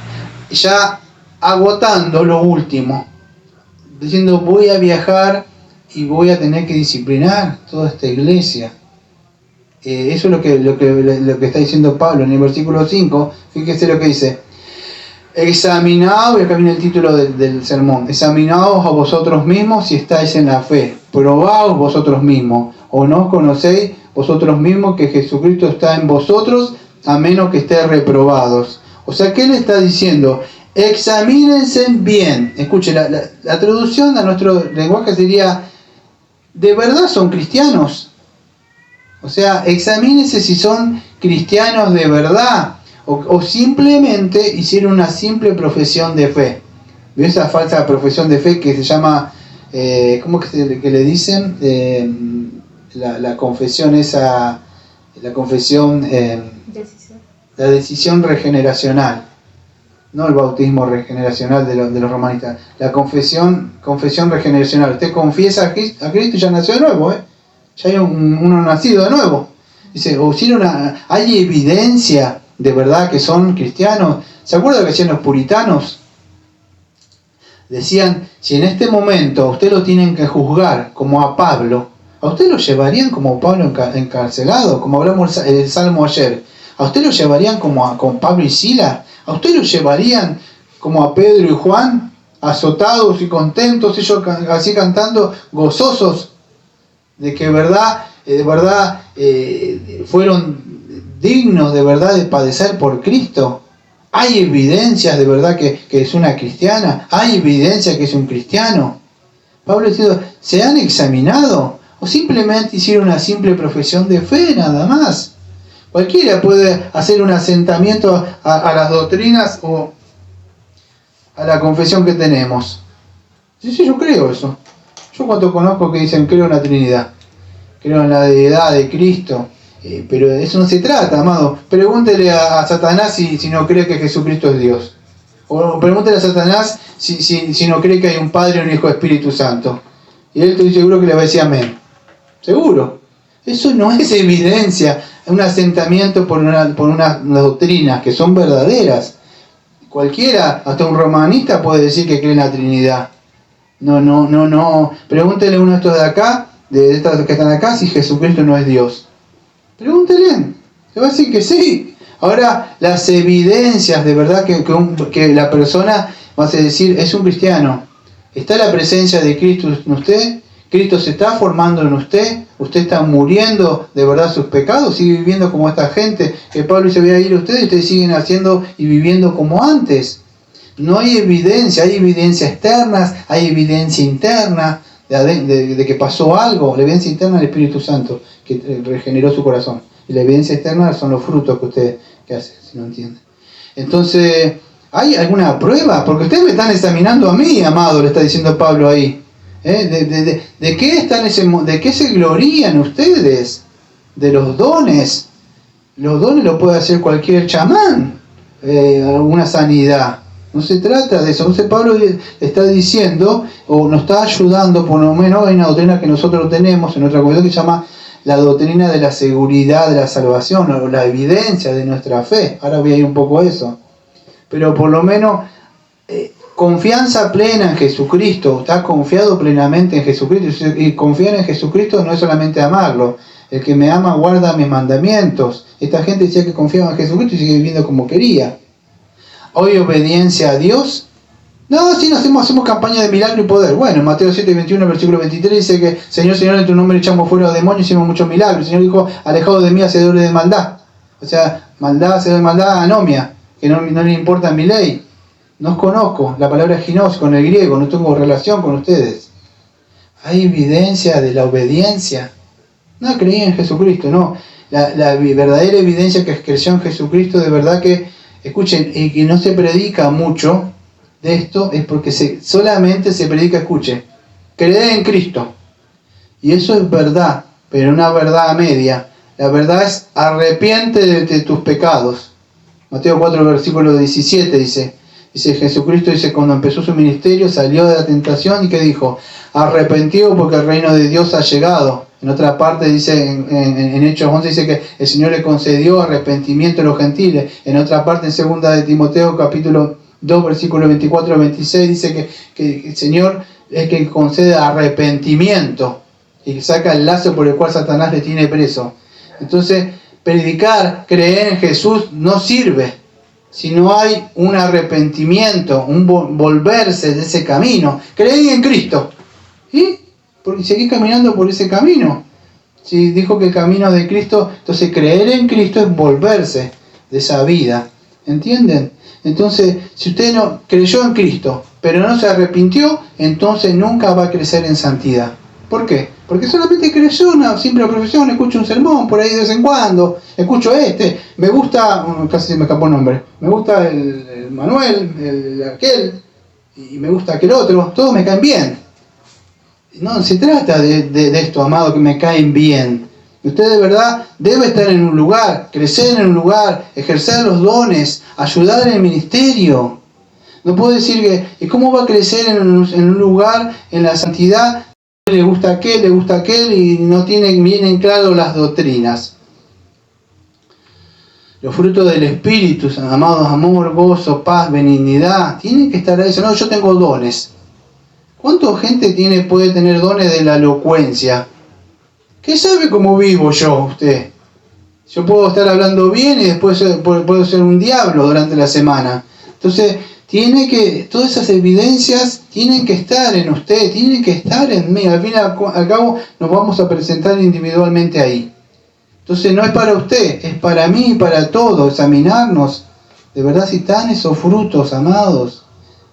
ya agotando lo último, diciendo, voy a viajar y voy a tener que disciplinar toda esta iglesia. Eso es lo que está diciendo Pablo en el versículo 5. Fíjese lo que dice. Examinaos, y acá viene el título del sermón, examinaos a vosotros mismos si estáis en la fe, probaos vosotros mismos, o no conocéis vosotros mismos que Jesucristo está en vosotros, a menos que estéis reprobados. O sea, ¿qué le está diciendo? Examínense bien. Escuche, la traducción a nuestro lenguaje sería, ¿de verdad son cristianos? O sea, examínense si son cristianos de verdad. O simplemente hicieron una simple profesión de fe. ¿Ve esa falsa profesión de fe que se llama, ¿cómo que le dicen? La confesión esa, la confesión, la decisión regeneracional. No el bautismo regeneracional de los romanistas. La confesión regeneracional. Usted confiesa a Cristo y ya nació de nuevo, ya hay uno nacido de nuevo. Dice, hay evidencia de verdad que son cristianos. ¿Se acuerda lo que decían los puritanos? Decían, si en este momento a usted lo tienen que juzgar como a Pablo, a usted lo llevarían como Pablo encarcelado, como hablamos el Salmo ayer. A usted lo llevarían como con Pablo y Sila. A usted lo llevarían como a Pedro y Juan, azotados y contentos, ellos así cantando, gozosos de que de verdad fueron dignos de verdad de padecer por Cristo. Hay evidencias de verdad que es una cristiana. Hay evidencia que es un cristiano. Pablo diciendo, ¿se han examinado? ¿O simplemente hicieron una simple profesión de fe nada más? Cualquiera puede hacer un asentamiento a las doctrinas o a la confesión que tenemos. Sí, yo creo eso. Yo cuando conozco que dicen, creo en la Trinidad, creo en la deidad de Cristo. Pero de eso no se trata, amado. Pregúntele a Satanás si no cree que Jesucristo es Dios. O pregúntele a Satanás si no cree que hay un Padre, un Hijo, Espíritu Santo. Y él estoy seguro que le va a decir amén. Seguro. Eso no es evidencia. Un asentamiento por unas doctrinas que son verdaderas. Cualquiera, hasta un romanista puede decir que cree en la Trinidad. No. Pregúntele a uno de estos de acá, de estos que están acá, si Jesucristo no es Dios. Pregúntele. Le va a decir que sí. Ahora, las evidencias de verdad que la persona va a decir es un cristiano. ¿Está la presencia de Cristo en usted? ¿Cristo se está formando en usted? ¿Usted está muriendo de verdad sus pecados? ¿Sigue viviendo como esta gente que Pablo dice voy a ir a ustedes y ustedes siguen haciendo y viviendo como antes? No hay evidencia, hay evidencia externas, hay evidencia interna de que pasó algo. La evidencia interna del Espíritu Santo que regeneró su corazón. Y la evidencia externa son los frutos que usted hace, si no entiende. Entonces, ¿hay alguna prueba? Porque ustedes me están examinando a mí, amado, le está diciendo Pablo ahí. ¿De qué se glorían ustedes? De los dones. Los dones lo puede hacer cualquier chamán. Alguna sanidad. No se trata de eso. Entonces Pablo está diciendo, o nos está ayudando, por lo menos hay una doctrina que nosotros tenemos en nuestra comunidad que se llama la doctrina de la seguridad de la salvación, o la evidencia de nuestra fe. Ahora voy a ir un poco a eso. Pero por lo menos confianza plena en Jesucristo. Está confiado plenamente en Jesucristo. Y confiar en Jesucristo no es solamente amarlo. El que me ama guarda mis mandamientos. Esta gente decía que confiaba en Jesucristo y sigue viviendo como quería. Hoy obediencia a Dios. No, si no hacemos campaña de milagro y poder. Bueno, en Mateo 7, 21, versículo 23 dice que Señor, en tu nombre echamos fuera a demonios y hicimos muchos milagros. El Señor dijo, alejado de mí, hacedores de maldad. O sea, maldad, hacedores de maldad, anomia, que no le importa mi ley. No os conozco, la palabra es ginos con el griego, no tengo relación con ustedes. Hay evidencia de la obediencia. No creí en Jesucristo, no. La verdadera evidencia que creyó en Jesucristo, de verdad que, escuchen, y que no se predica mucho de esto, es porque solamente se predica, escuche, creer en Cristo. Y eso es verdad, pero una verdad a media. La verdad es arrepiente de tus pecados. Mateo 4, versículo 17 dice Jesucristo dice, cuando empezó su ministerio, salió de la tentación y que dijo, arrepentido porque el reino de Dios ha llegado. En otra parte dice, en Hechos 11 dice que el Señor le concedió arrepentimiento a los gentiles. En otra parte, en 2 de Timoteo, capítulo 2, versículo 24 al 26, dice que el Señor es quien concede arrepentimiento y saca el lazo por el cual Satanás le tiene preso. Entonces, predicar, creer en Jesús no sirve si no hay un arrepentimiento, un volverse de ese camino. Creí en Cristo y seguí caminando por ese camino. Si dijo que el camino de Cristo, entonces creer en Cristo es volverse de esa vida. ¿Entienden? Entonces, si usted no creyó en Cristo, pero no se arrepintió, entonces nunca va a crecer en santidad. ¿Por qué? Porque solamente creyó una simple profesión, escucho un sermón por ahí de vez en cuando, escucho me gusta, casi se me escapó el nombre, me gusta el Manuel, aquel, y me gusta aquel otro, todos me caen bien. No se trata de esto, amado, que me caen bien. Usted de verdad debe estar en un lugar, crecer en un lugar, ejercer los dones, ayudar en el ministerio. No puedo decir que, ¿y cómo va a crecer en un lugar, en la santidad? Le gusta aquel y no tienen bien en claro las doctrinas. Los frutos del Espíritu, amados, amor, gozo, paz, benignidad, tienen que estar ahí. No, yo tengo dones. ¿Cuánta gente puede tener dones de la elocuencia? ¿Qué sabe cómo vivo yo, usted? Yo puedo estar hablando bien y después puedo ser un diablo durante la semana. Entonces, todas esas evidencias tienen que estar en usted, tienen que estar en mí. Al fin y al cabo, nos vamos a presentar individualmente ahí. Entonces, no es para usted, es para mí y para todos. Examinarnos, de verdad, si están esos frutos, amados,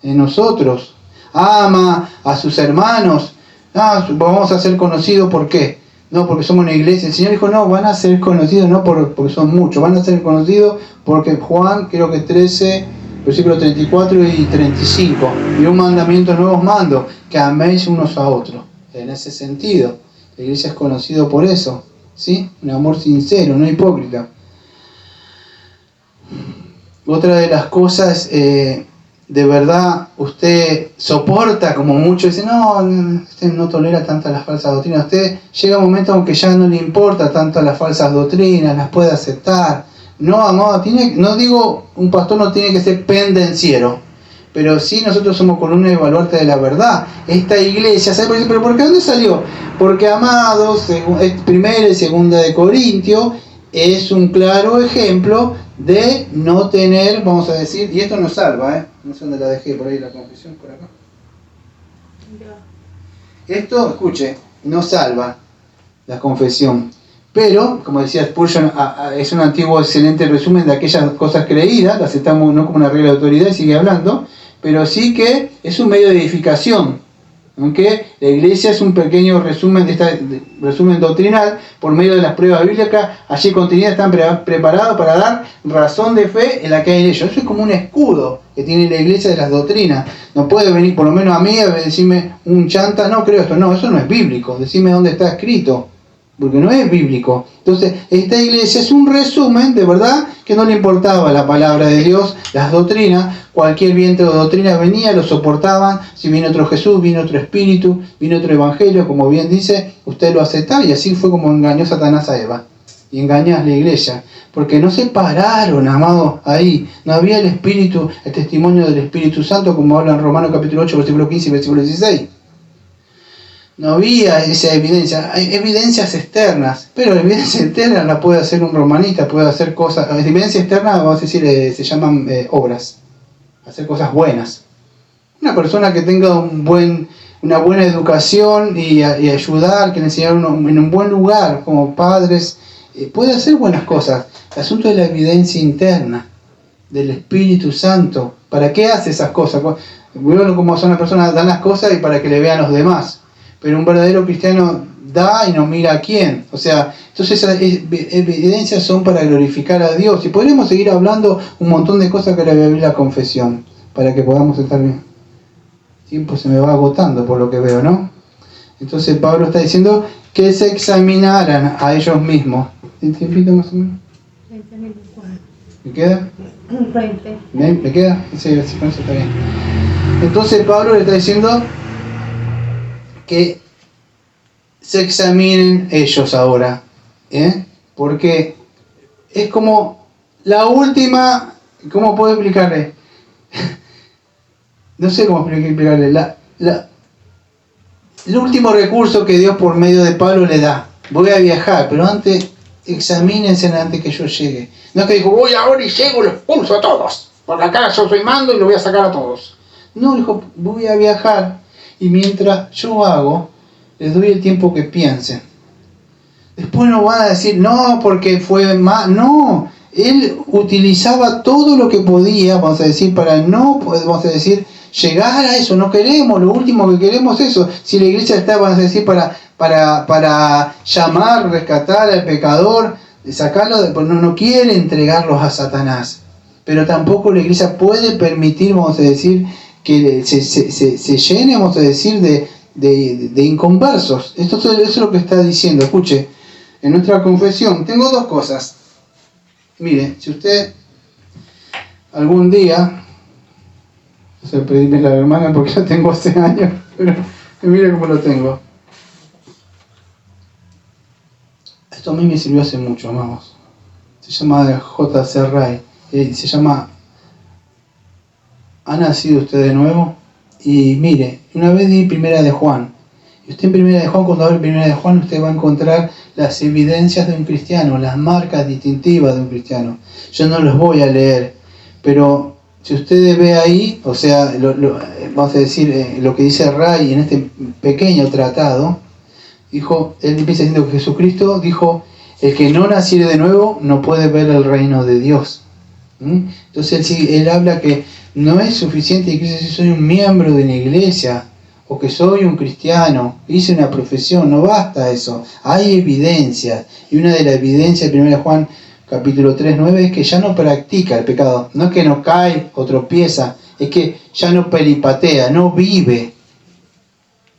en nosotros. Ama a sus hermanos. Vamos a ser conocidos, ¿por qué? No, porque somos una iglesia. El Señor dijo, no, van a ser conocidos no porque son muchos, van a ser conocidos porque Juan, creo que 13, versículos 34 y 35. Y un mandamiento nuevo os mando, que améis unos a otros. En ese sentido, la iglesia es conocida por eso, ¿sí? Un amor sincero, no hipócrita. Otra de las cosas, de verdad, usted soporta, como muchos dicen, no, usted no tolera tantas las falsas doctrinas. Usted llega un momento aunque ya no le importa tanto las falsas doctrinas, las puede aceptar. No, amado, no digo, un pastor no tiene que ser pendenciero, pero sí nosotros somos columna y baluarte de la verdad. Esta iglesia, ¿sabe por qué? ¿Dónde salió? Porque, amados, primera y segunda de Corintios, es un claro ejemplo de no tener, vamos a decir, y esto nos salva, no sé dónde la dejé, por ahí la confesión, por acá. Esto, escuche, no salva la confesión. Pero, como decía Spurgeon, es un antiguo excelente resumen de aquellas cosas creídas, las aceptamos no como una regla de autoridad, y sigue hablando, pero sí que es un medio de edificación. Aunque la iglesia es un pequeño resumen resumen doctrinal por medio de las pruebas bíblicas, allí contenidas están preparados para dar razón de fe en la que hay en ellos. Eso es como un escudo que tiene la iglesia de las doctrinas. No puede venir, por lo menos a mí, a decirme un chanta, no creo esto, no, eso no es bíblico, decime dónde está escrito, porque no es bíblico. Entonces, esta iglesia es un resumen, de verdad, que no le importaba la palabra de Dios, las doctrinas, cualquier viento de doctrina venía, lo soportaban, si viene otro Jesús, viene otro Espíritu, viene otro Evangelio, como bien dice, usted lo acepta, y así fue como engañó Satanás a Eva, y engañó a la iglesia, porque no se pararon, amados, ahí, no había el Espíritu, el testimonio del Espíritu Santo, como habla en Romanos capítulo 8, versículo 15 y versículo 16. No había esa evidencia, hay evidencias externas, pero la evidencia externa la puede hacer un romanista, puede hacer cosas, la evidencia externa, vamos a decir, se llaman obras, hacer cosas buenas. Una persona que tenga una buena educación y ayudar, que le enseñaron en un buen lugar, como padres, puede hacer buenas cosas. El asunto es la evidencia interna del Espíritu Santo. ¿Para qué hace esas cosas? Bueno, como son las personas, dan las cosas y para que le vean los demás. Pero un verdadero cristiano da y no mira a quién. O sea, entonces esas evidencias son para glorificar a Dios. Y podríamos seguir hablando un montón de cosas que le voy a abrir la confesión, para que podamos estar bien. El tiempo se me va agotando por lo que veo, ¿no? Entonces Pablo está diciendo que se examinaran a ellos mismos. ¿Un tiempito más o menos? 20 minutos. ¿Me queda? 20. ¿Me queda? Sí, con eso está bien. Entonces Pablo le está diciendo que se examinen ellos ahora, porque es como la última, ¿cómo puedo explicarle? No sé cómo explicarle, el último recurso que Dios por medio de Pablo le da. Voy a viajar, pero antes examínense antes que yo llegue. No es que dijo, voy ahora y llego y los expulso a todos, por acá yo soy mando y lo voy a sacar a todos. No, dijo, voy a viajar. Y mientras yo hago, les doy el tiempo que piensen. Después no van a decir, no, porque fue mal. No, él utilizaba todo lo que podía, vamos a decir, para no, vamos a decir, llegar a eso. No queremos, lo último que queremos es eso. Si la iglesia está, vamos a decir, para llamar, rescatar al pecador, sacarlo, no quiere entregarlos a Satanás. Pero tampoco la iglesia puede permitir, vamos a decir, que se llene, vamos a decir, de inconversos. Eso es lo que está diciendo. Escuche, en nuestra confesión tengo dos cosas. Mire, si usted algún día, no sé, pedirme la hermana porque ya tengo hace años, pero mire cómo lo tengo. Esto a mí me sirvió hace mucho, amados. Se llama J.C. Ray. Se llama ¿Ha nacido usted de nuevo? Y mire, una vez di Primera de Juan. Y usted en Primera de Juan, cuando abre Primera de Juan, usted va a encontrar las evidencias de un cristiano, las marcas distintivas de un cristiano. Yo no los voy a leer, pero si usted ve ahí, o sea, vamos a decir, lo que dice Ray en este pequeño tratado, él empieza diciendo que Jesucristo dijo, el que no naciere de nuevo no puede ver el reino de Dios. Entonces él habla que no es suficiente que si soy un miembro de una iglesia o que soy un cristiano, hice una profesión, no basta eso, hay evidencias, y una de las evidencias de 1 Juan capítulo 3, 9 es que ya no practica el pecado, no es que no cae o tropieza, es que ya no peripatea, no vive.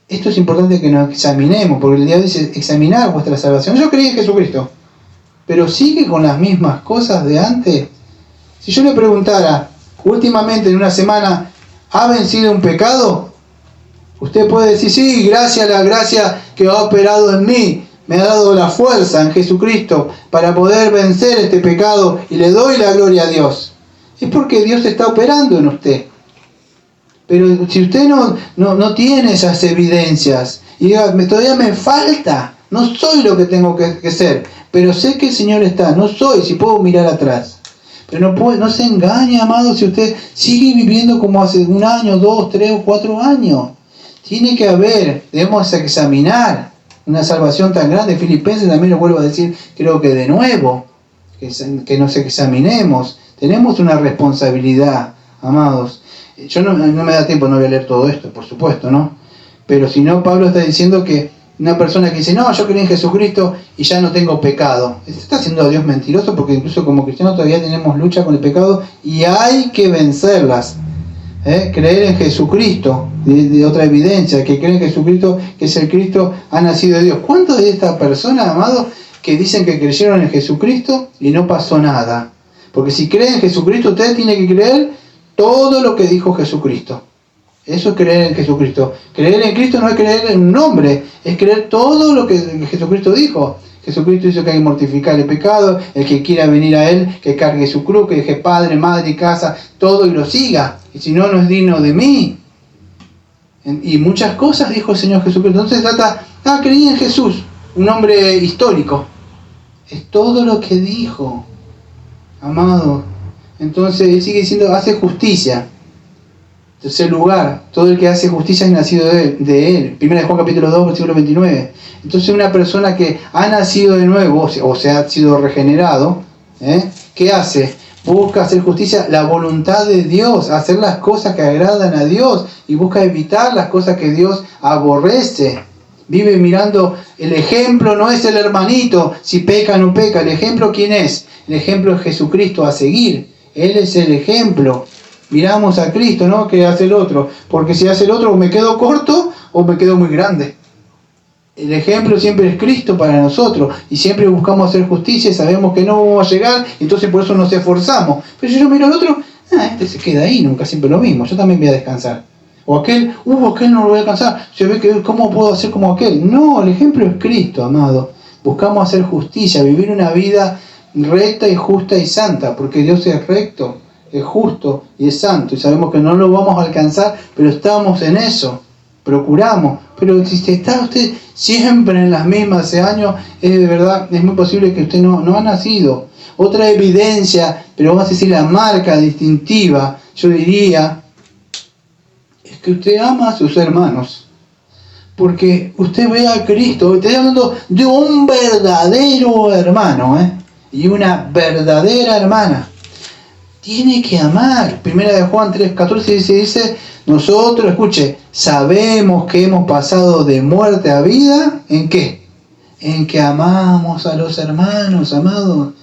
Esto es importante que nos examinemos, porque el diablo dice, examinar vuestra salvación. Yo creí en Jesucristo, pero sigue con las mismas cosas de antes. Si yo le preguntara, últimamente en una semana, ¿ha vencido un pecado? Usted puede decir, sí, gracias a la gracia que ha operado en mí, me ha dado la fuerza en Jesucristo para poder vencer este pecado y le doy la gloria a Dios. Es porque Dios está operando en usted. Pero si usted no tiene esas evidencias y diga, todavía me falta, no soy lo que tengo que ser, pero sé que el Señor está, no soy, si puedo mirar atrás. Pero no se engañe, amado, si usted sigue viviendo como hace 1 año, 2, 3 o 4 años. Tiene que haber, debemos examinar una salvación tan grande. Filipenses también lo vuelvo a decir, creo que de nuevo, que nos examinemos. Tenemos una responsabilidad, amados. Yo no me da tiempo, no voy a leer todo esto, por supuesto, ¿no? Pero si no, Pablo está diciendo que una persona que dice, no, yo creí en Jesucristo y ya no tengo pecado. Está haciendo a Dios mentiroso, porque incluso como cristianos todavía tenemos lucha con el pecado y hay que vencerlas. Creer en Jesucristo, de otra evidencia, que creen en Jesucristo, que es el Cristo, ha nacido de Dios. ¿Cuántos de estas personas, amados, que dicen que creyeron en Jesucristo y no pasó nada? Porque si creen en Jesucristo, usted tiene que creer todo lo que dijo Jesucristo. Eso es creer en Jesucristo. Creer en Cristo no es creer en un hombre, es creer todo lo que Jesucristo dijo. Jesucristo dice que hay que mortificar el pecado, el que quiera venir a Él, que cargue su cruz, que deje padre, madre, casa, todo y lo siga. Y si no, no es digno de mí. Y muchas cosas dijo el Señor Jesucristo. Entonces trata, creí en Jesús, un hombre histórico. Es todo lo que dijo, amado. Entonces sigue diciendo, hace justicia. En tercer lugar, todo el que hace justicia es nacido de Él. 1 Juan capítulo 2, versículo 29. Entonces una persona que ha nacido de nuevo, o sea, ha sido regenerado, ¿qué hace? Busca hacer justicia, la voluntad de Dios, hacer las cosas que agradan a Dios y busca evitar las cosas que Dios aborrece. Vive mirando, el ejemplo no es el hermanito, si peca o no peca, el ejemplo ¿quién es? El ejemplo es Jesucristo a seguir, Él es el ejemplo. Miramos a Cristo, ¿no? ¿Qué hace el otro? Porque si hace el otro, o me quedo corto o me quedo muy grande. El ejemplo siempre es Cristo para nosotros. Y siempre buscamos hacer justicia y sabemos que no vamos a llegar, entonces por eso nos esforzamos. Pero si yo miro al otro, este se queda ahí, nunca siempre lo mismo. Yo también voy a descansar. O aquel no lo voy a alcanzar. Se ve que, ¿cómo puedo hacer como aquel? No, el ejemplo es Cristo, amado. Buscamos hacer justicia, vivir una vida recta y justa y santa, porque Dios es recto, es justo y es santo, y sabemos que no lo vamos a alcanzar, pero estamos en eso, procuramos. Pero si está usted siempre en las mismas hace años, es de verdad, es muy posible que usted no ha nacido. Otra evidencia, pero vamos a decir la marca distintiva, yo diría, es que usted ama a sus hermanos. Porque usted ve a Cristo, estoy hablando de un verdadero hermano, y una verdadera hermana. Tiene que amar. 1 Juan 3:14 dice, nosotros, escuche, sabemos que hemos pasado de muerte a vida, ¿en qué? En que amamos a los hermanos, amados.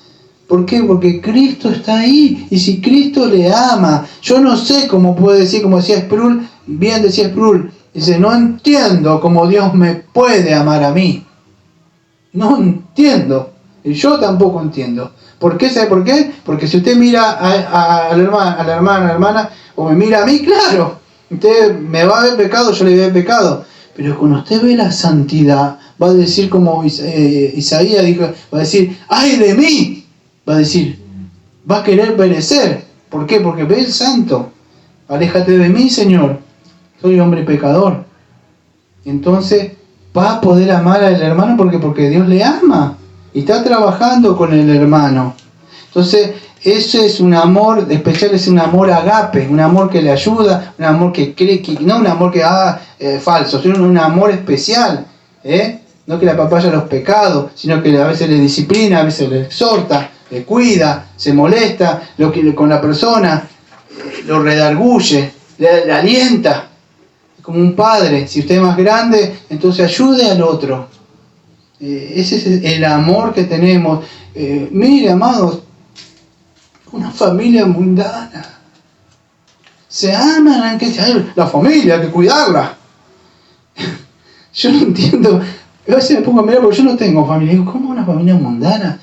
¿Por qué? Porque Cristo está ahí. Y si Cristo le ama, yo no sé cómo puede decir, como decía Sproul, bien decía Sproul, dice, no entiendo cómo Dios me puede amar a mí. No entiendo. Y yo tampoco entiendo. ¿Por qué? ¿Sabe por qué? Porque si usted mira a la hermana, o me mira a mí, claro, usted me va a ver pecado, yo le voy a ver pecado. Pero cuando usted ve la santidad, va a decir como Isaías dijo, va a decir, ¡ay de mí! Va a decir, va a querer perecer. ¿Por qué? Porque ve el santo. Aléjate de mí, Señor. Soy hombre pecador. Entonces, va a poder amar al hermano porque Dios le ama. Y está trabajando con el hermano. Entonces, eso es un amor especial, es un amor agape, un amor que le ayuda, un amor que cree, no un amor que haga falso, sino un amor especial. No que le apapaya los pecados, sino que a veces le disciplina, a veces le exhorta, le cuida, se molesta con la persona, lo redarguye, le alienta. Como un padre, si usted es más grande, entonces ayude al otro. Ese es el amor que tenemos. Mire, amados, una familia mundana. Se aman, hay que la familia, hay que cuidarla. Yo no entiendo. A veces me pongo a mirar porque yo no tengo familia. Digo, ¿cómo una familia mundana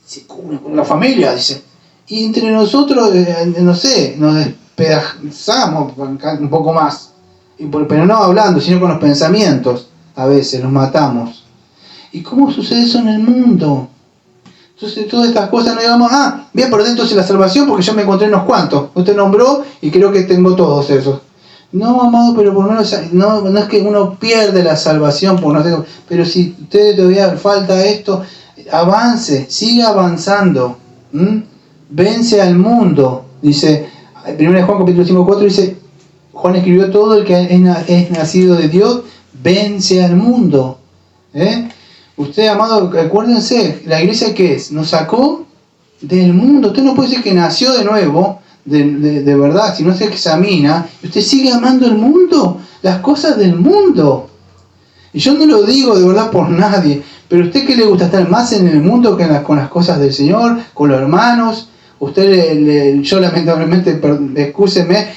se cubre con la familia? Dice. Y entre nosotros, no sé, nos despedazamos un poco más. Pero no hablando, sino con los pensamientos. A veces los matamos. ¿Y cómo sucede eso en el mundo? Entonces todas estas cosas no digamos, voy a perder entonces la salvación porque yo me encontré unos cuantos. Usted nombró y creo que tengo todos esos. No, amado, pero por lo menos no es que uno pierde la salvación, por no tengo, pero si usted todavía falta esto, avance, siga avanzando. Vence al mundo. Dice, 1 Juan capítulo 5:4 dice, Juan escribió: todo el que es nacido de Dios vence al mundo. Usted, amado, acuérdense, la iglesia, ¿qué es? Nos sacó del mundo. Usted no puede decir que nació de nuevo, de verdad, si no se examina. Usted sigue amando el mundo, las cosas del mundo. Y yo no lo digo de verdad por nadie, pero ¿usted qué le gusta? ¿Estar más en el mundo que con las cosas del Señor, con los hermanos? Yo lamentablemente, excúseme,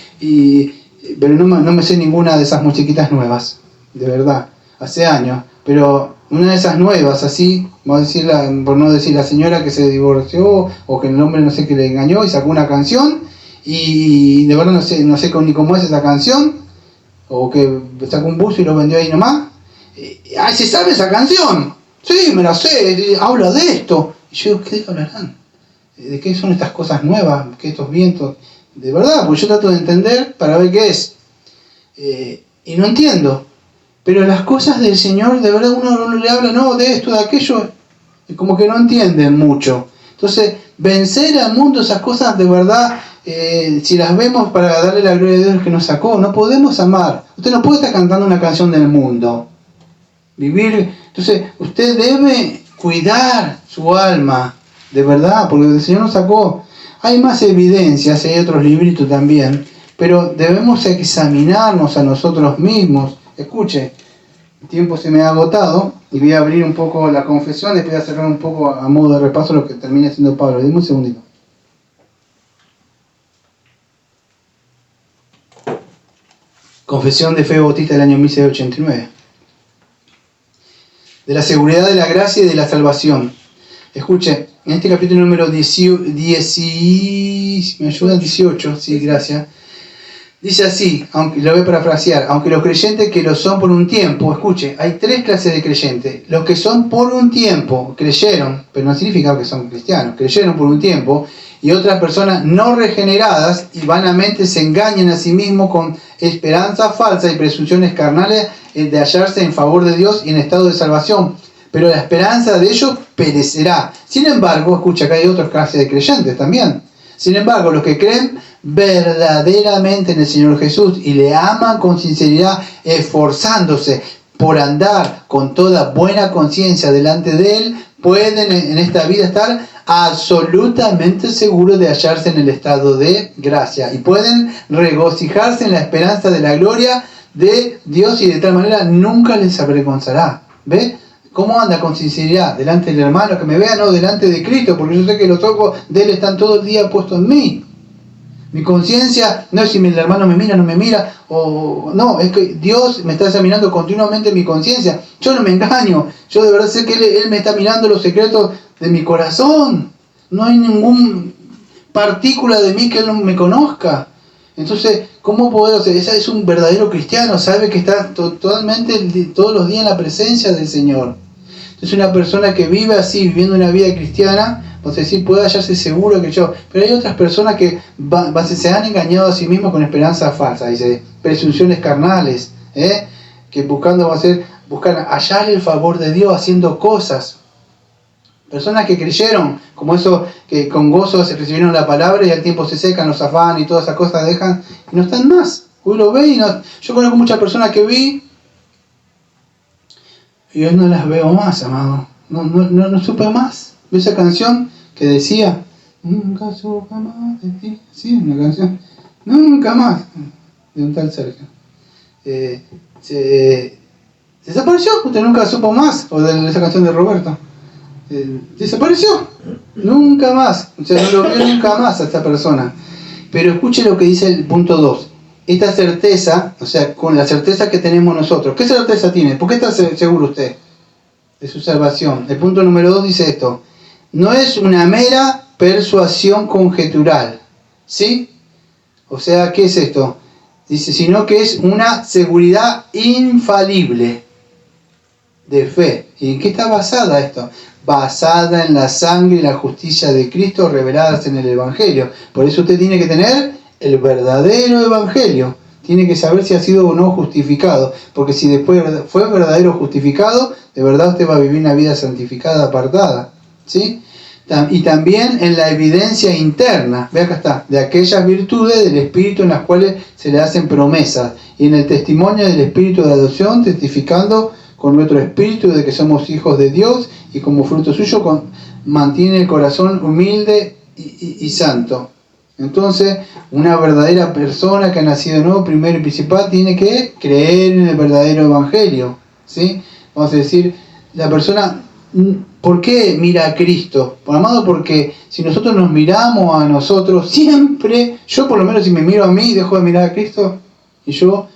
pero no me sé ninguna de esas musiquitas nuevas, de verdad, hace años. Pero una de esas nuevas, así, vamos a decir, por no decir la señora que se divorció, o que el hombre no sé qué le engañó y sacó una canción, y de verdad no sé ni cómo es esa canción, o que sacó un buzo y lo vendió ahí nomás. ¡Ay, se sabe esa canción! Sí, me la sé, habla de esto. Y yo digo, ¿qué de qué hablarán? ¿De qué son estas cosas nuevas? ¿Qué estos vientos? De verdad, porque yo trato de entender para ver qué es. Y no entiendo. Pero las cosas del Señor, de verdad, uno le habla, no, de esto, de aquello, y como que no entienden mucho. Entonces, vencer al mundo, esas cosas de verdad, si las vemos para darle la gloria a Dios que nos sacó, no podemos amar. Usted no puede estar cantando una canción del mundo. Vivir, entonces, usted debe cuidar su alma, de verdad, porque el Señor nos sacó. Hay más evidencias, hay otros libritos también, pero debemos examinarnos a nosotros mismos. Escuche, el tiempo se me ha agotado y voy a abrir un poco la confesión, después voy a cerrar un poco a modo de repaso lo que termina haciendo Pablo. Dime un segundito. Confesión de Fe Bautista del año 1689. De la seguridad de la gracia y de la salvación. Escuche, en este capítulo número 18, sí, gracias. Dice así, aunque lo voy a parafrasear: aunque los creyentes que lo son por un tiempo, escuche, hay tres clases de creyentes. Los que son por un tiempo, creyeron, pero no significa que son cristianos, creyeron por un tiempo, y otras personas no regeneradas y vanamente se engañan a sí mismos con esperanzas falsas y presunciones carnales de hallarse en favor de Dios y en estado de salvación. Pero la esperanza de ellos perecerá. Sin embargo, escucha, que hay otras clases de creyentes también. Sin embargo, los que creen verdaderamente en el Señor Jesús y le aman con sinceridad, esforzándose por andar con toda buena conciencia delante de Él, pueden en esta vida estar absolutamente seguros de hallarse en el estado de gracia y pueden regocijarse en la esperanza de la gloria de Dios, y de tal manera nunca les avergonzará. ¿Ve? ¿Cómo anda con sinceridad? Delante del hermano que me vea, no delante de Cristo, porque yo sé que los ojos de Él están todo el día puestos en mí. Mi conciencia no es si el hermano me mira, no me mira, o no, es que Dios me está examinando continuamente mi conciencia. Yo no me engaño, yo de verdad sé que Él me está mirando los secretos de mi corazón. No hay ninguna partícula de mí que Él no me conozca. Entonces, ¿cómo puedo hacer? Ese es un verdadero cristiano, sabe que está totalmente todos los días en la presencia del Señor. Entonces, una persona que vive así, viviendo una vida cristiana, pues decir, puede hallarse seguro que yo. Pero hay otras personas que se han engañado a sí mismos con esperanzas falsas, dice, presunciones carnales, que buscan hallar el favor de Dios haciendo cosas. Personas que creyeron, como eso, que con gozo se recibieron la palabra y al tiempo se secan, los afanan y todas esas cosas dejan y no están más. Hoy lo ve y no. Yo conozco muchas personas que vi y hoy no las veo más, amado. No supe más. Vi esa canción que decía, nunca supe más de ti. Sí, una canción. Nunca más. De un tal Sergio. Desapareció. Usted nunca supo más. O de esa canción de Roberto. Desapareció, nunca más, o sea, no lo vio nunca más a esta persona. Pero escuche lo que dice el punto 2. Esta certeza, o sea, con la certeza que tenemos nosotros. ¿Qué certeza tiene? ¿Por qué está seguro usted de su salvación? El punto número 2 dice esto: no es una mera persuasión conjetural, ¿sí? O sea, ¿qué es esto? Dice, sino que es una seguridad infalible de fe. ¿Y en qué está basada esto? Basada en la sangre y la justicia de Cristo reveladas en el Evangelio. Por eso usted tiene que tener el verdadero Evangelio. Tiene que saber si ha sido o no justificado. Porque si después fue verdadero justificado, de verdad usted va a vivir una vida santificada, apartada. ¿sí? Y también en la evidencia interna, ve acá está, de aquellas virtudes del Espíritu en las cuales se le hacen promesas, y en el testimonio del Espíritu de adopción, testificando con nuestro espíritu de que somos hijos de Dios, y como fruto suyo mantiene el corazón humilde y santo. Entonces, una verdadera persona que ha nacido de nuevo, primero y principal, tiene que creer en el verdadero evangelio, ¿sí? Vamos a decir, la persona, ¿por qué mira a Cristo? Amado, porque si nosotros nos miramos a nosotros, siempre, yo por lo menos si me miro a mí, dejo de mirar a Cristo, y yo,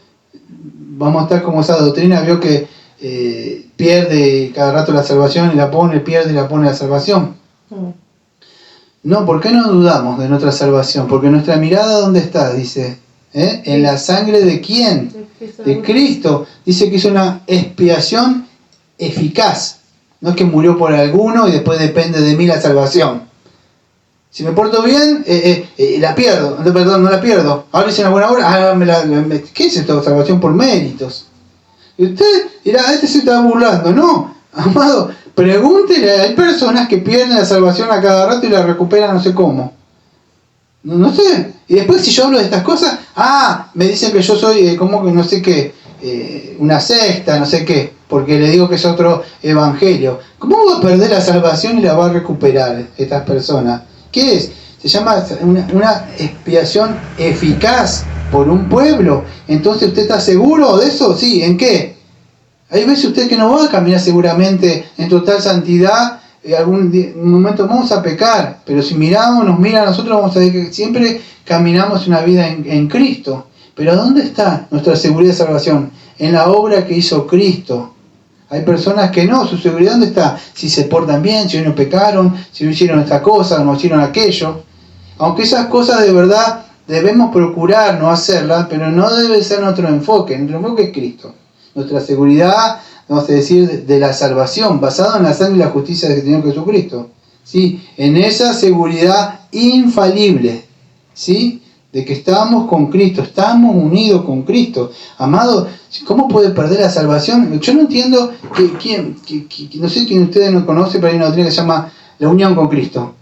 vamos a estar como esa doctrina, vio que pierde cada rato la salvación y la pone, pierde y la pone la salvación. No, ¿por qué no dudamos de nuestra salvación? Porque nuestra mirada, ¿dónde está? Dice, ¿en la sangre de quién? De Cristo. Dice que hizo una expiación eficaz. No es que murió por alguno y después depende de mí la salvación. Si me porto bien, la pierdo. Perdón, no la pierdo. Ahora hice una buena obra. ¿Qué es esto? Salvación por méritos. Y usted dirá, este se está burlando. No, amado, pregúntele, hay personas que pierden la salvación a cada rato y la recuperan no sé cómo. No sé. Y después si yo hablo de estas cosas, me dicen que yo soy como que no sé qué, una secta, no sé qué, porque le digo que es otro evangelio. ¿Cómo va a perder la salvación y la va a recuperar estas personas? ¿Qué es? Se llama una expiación eficaz por un pueblo. Entonces, ¿usted está seguro de eso? Sí, ¿en qué? Hay veces usted que no va a caminar seguramente en total santidad, un momento vamos a pecar, pero si nos mira a nosotros, vamos a ver que siempre caminamos una vida en Cristo. Pero ¿dónde está nuestra seguridad de salvación? En la obra que hizo Cristo. Hay personas que no, su seguridad ¿dónde está? Si se portan bien, si hoy no pecaron, si no hicieron esta cosa o no hicieron aquello. Aunque esas cosas de verdad debemos procurar no hacerlas, pero no debe ser nuestro enfoque. Nuestro enfoque es Cristo. Nuestra seguridad, vamos a decir, de la salvación, basada en la sangre y la justicia del Señor Jesucristo. ¿Sí? En esa seguridad infalible, ¿sí? De que estamos con Cristo, estamos unidos con Cristo. Amado, ¿cómo puede perder la salvación? Yo no entiendo, no sé quién ustedes no conoce, pero hay una doctrina que se llama la unión con Cristo.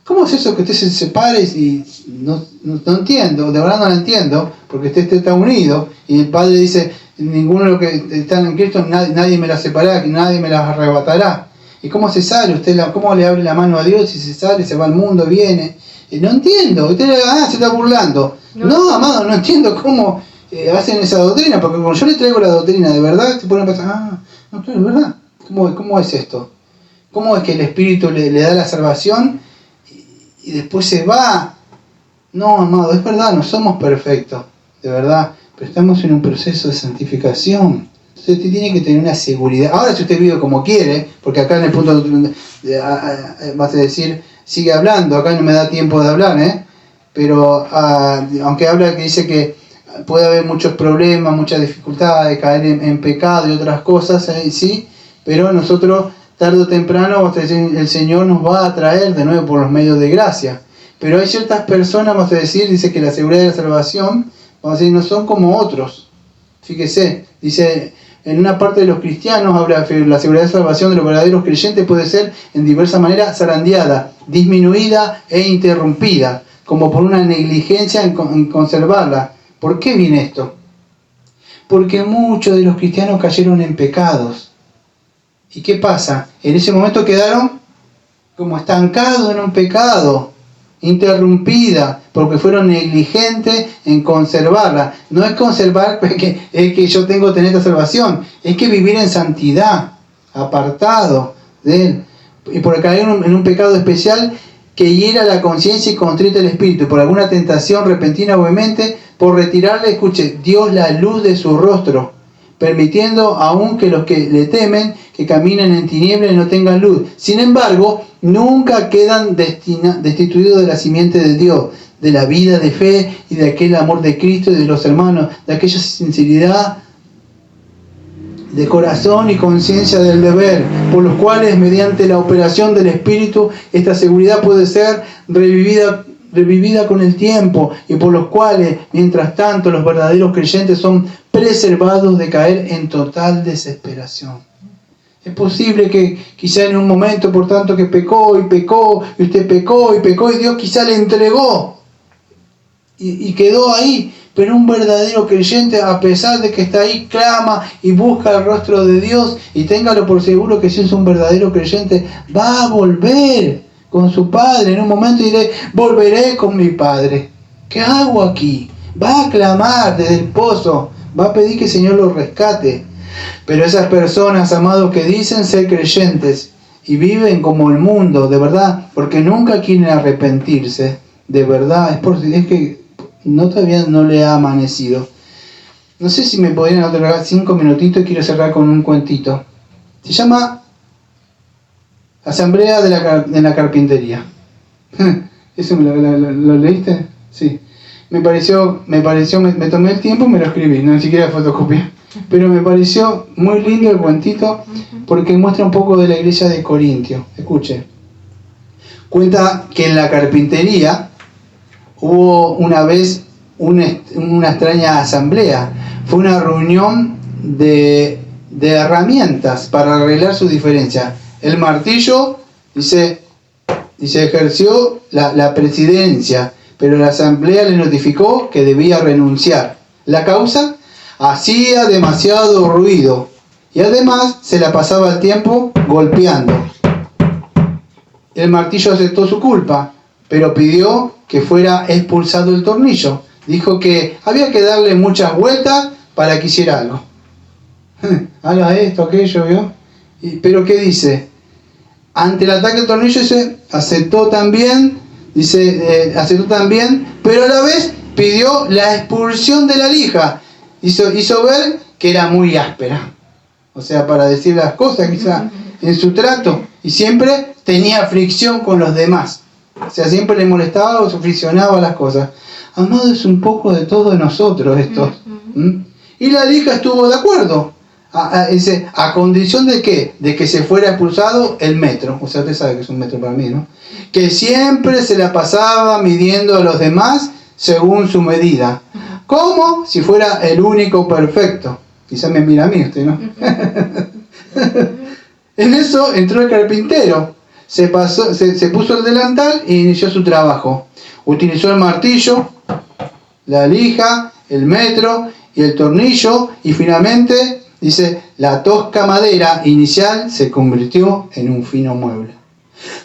¿Cómo es eso que usted se separe y no entiendo? De verdad no lo entiendo, porque usted está unido y el Padre dice, ninguno de los que están en Cristo, nadie me la separará, que nadie me la arrebatará. ¿Y cómo se sale? ¿Cómo le abre la mano a Dios y se sale, se va al mundo, viene? No entiendo. Usted se está burlando. No, amado, no entiendo cómo hacen esa doctrina, porque cuando yo le traigo la doctrina de verdad, se ponen a pensar, no, claro, es verdad. ¿Cómo es esto? ¿Cómo es que el Espíritu le da la salvación y después se va? No, amado, es verdad, no somos perfectos, de verdad, pero estamos en un proceso de santificación. Entonces usted tiene que tener una seguridad. Ahora si usted vive como quiere, porque acá en el punto vas a decir, sigue hablando, acá no me da tiempo de hablar, pero aunque habla que dice que puede haber muchos problemas, muchas dificultades, caer en pecado y otras cosas, sí, pero nosotros tarde o temprano, vamos a decir, el Señor nos va a traer de nuevo por los medios de gracia. Pero hay ciertas personas, vamos a decir, dice que la seguridad de la salvación, vamos a decir, no son como otros. Fíjese, dice, en una parte de los cristianos habla que la seguridad de salvación de los verdaderos creyentes puede ser en diversas maneras zarandeada, disminuida e interrumpida, como por una negligencia en conservarla. ¿Por qué viene esto? Porque muchos de los cristianos cayeron en pecados. ¿Y qué pasa? En ese momento quedaron como estancados en un pecado, interrumpida, porque fueron negligentes en conservarla. No es conservar es que yo tengo que tener esta salvación, es que vivir en santidad, apartado de Él. Y por caer en un pecado especial que hiera la conciencia y contrita el espíritu, por alguna tentación repentina o vehemente, por retirarle, escuche, Dios la luz de su rostro, permitiendo aún que los que le temen, que caminen en tinieblas y no tengan luz. Sin embargo, nunca quedan destituidos de la simiente de Dios, de la vida de fe y de aquel amor de Cristo y de los hermanos, de aquella sinceridad de corazón y conciencia del deber, por los cuales mediante la operación del Espíritu esta seguridad puede ser revivida con el tiempo, y por los cuales mientras tanto los verdaderos creyentes son preservados de caer en total desesperación. Es posible que quizá en un momento, por tanto, que pecó, y usted pecó, y Dios quizá le entregó, y quedó ahí. Pero un verdadero creyente, a pesar de que está ahí, clama y busca el rostro de Dios, y téngalo por seguro que si es un verdadero creyente, va a volver con su Padre. En un momento diré, volveré con mi Padre. ¿Qué hago aquí? Va a clamar desde el pozo, va a pedir que el Señor lo rescate. Pero esas personas, amados, que dicen ser creyentes y viven como el mundo, de verdad, porque nunca quieren arrepentirse, de verdad, es que todavía no le ha amanecido. No sé si me podrían otorgar 5 minutitos y quiero cerrar con un cuentito. Se llama Asamblea de la Carpintería. ¿Eso lo leíste? Sí. Me tomé el tiempo y me lo escribí, no ni siquiera fotocopié. Pero me pareció muy lindo el cuentito porque muestra un poco de la iglesia de Corintio. Escuche. Cuenta que en la carpintería hubo una vez una extraña asamblea. Fue una reunión de herramientas para arreglar sus diferencias. El martillo, dice ejerció la presidencia, pero la asamblea le notificó que debía renunciar. La causa: hacía demasiado ruido y además se la pasaba el tiempo golpeando. El martillo aceptó su culpa, pero pidió que fuera expulsado el tornillo. Dijo que había que darle muchas vueltas para que hiciera algo. Haga esto, aquello, ¿vio? Pero ¿qué dice? Ante el ataque del tornillo aceptó también, pero a la vez pidió la expulsión de la lija. Hizo ver que era muy áspera. O sea, para decir las cosas quizá en su trato. Y siempre tenía fricción con los demás. O sea, siempre le molestaba o se friccionaba las cosas. Amado, es un poco de todos nosotros esto. Y la lija estuvo de acuerdo. A condición de ¿qué? De que se fuera expulsado el metro. O sea, usted sabe que es un metro para mí, ¿no? Que siempre se la pasaba midiendo a los demás según su medida. Como si fuera el único perfecto. Quizá me mira a mí usted, ¿no? En eso entró el carpintero. Se puso el delantal e inició su trabajo. Utilizó el martillo, la lija, el metro y el tornillo, y finalmente, la tosca madera inicial se convirtió en un fino mueble.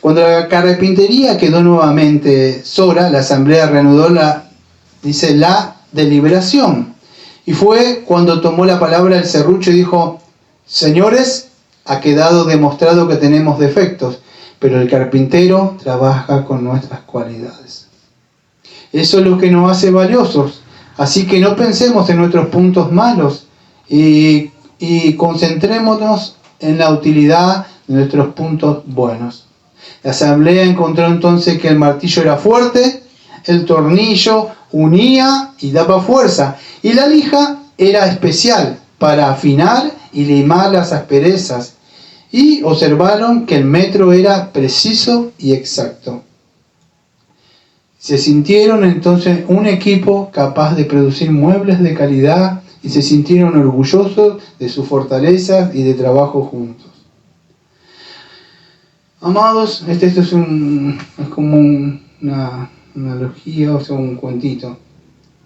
Cuando la carpintería quedó nuevamente sola, la asamblea reanudó la deliberación. Y fue cuando tomó la palabra el serrucho y dijo: señores, ha quedado demostrado que tenemos defectos, pero el carpintero trabaja con nuestras cualidades. Eso es lo que nos hace valiosos. Así que no pensemos en nuestros puntos malos y concentrémonos en la utilidad de nuestros puntos buenos. La asamblea encontró entonces que el martillo era fuerte, el tornillo unía y daba fuerza, y la lija era especial para afinar y limar las asperezas, y observaron que el metro era preciso y exacto. Se sintieron entonces un equipo capaz de producir muebles de calidad y se sintieron orgullosos de sus fortalezas y de trabajo juntos. Amados, esto es como una analogía, o sea, un cuentito.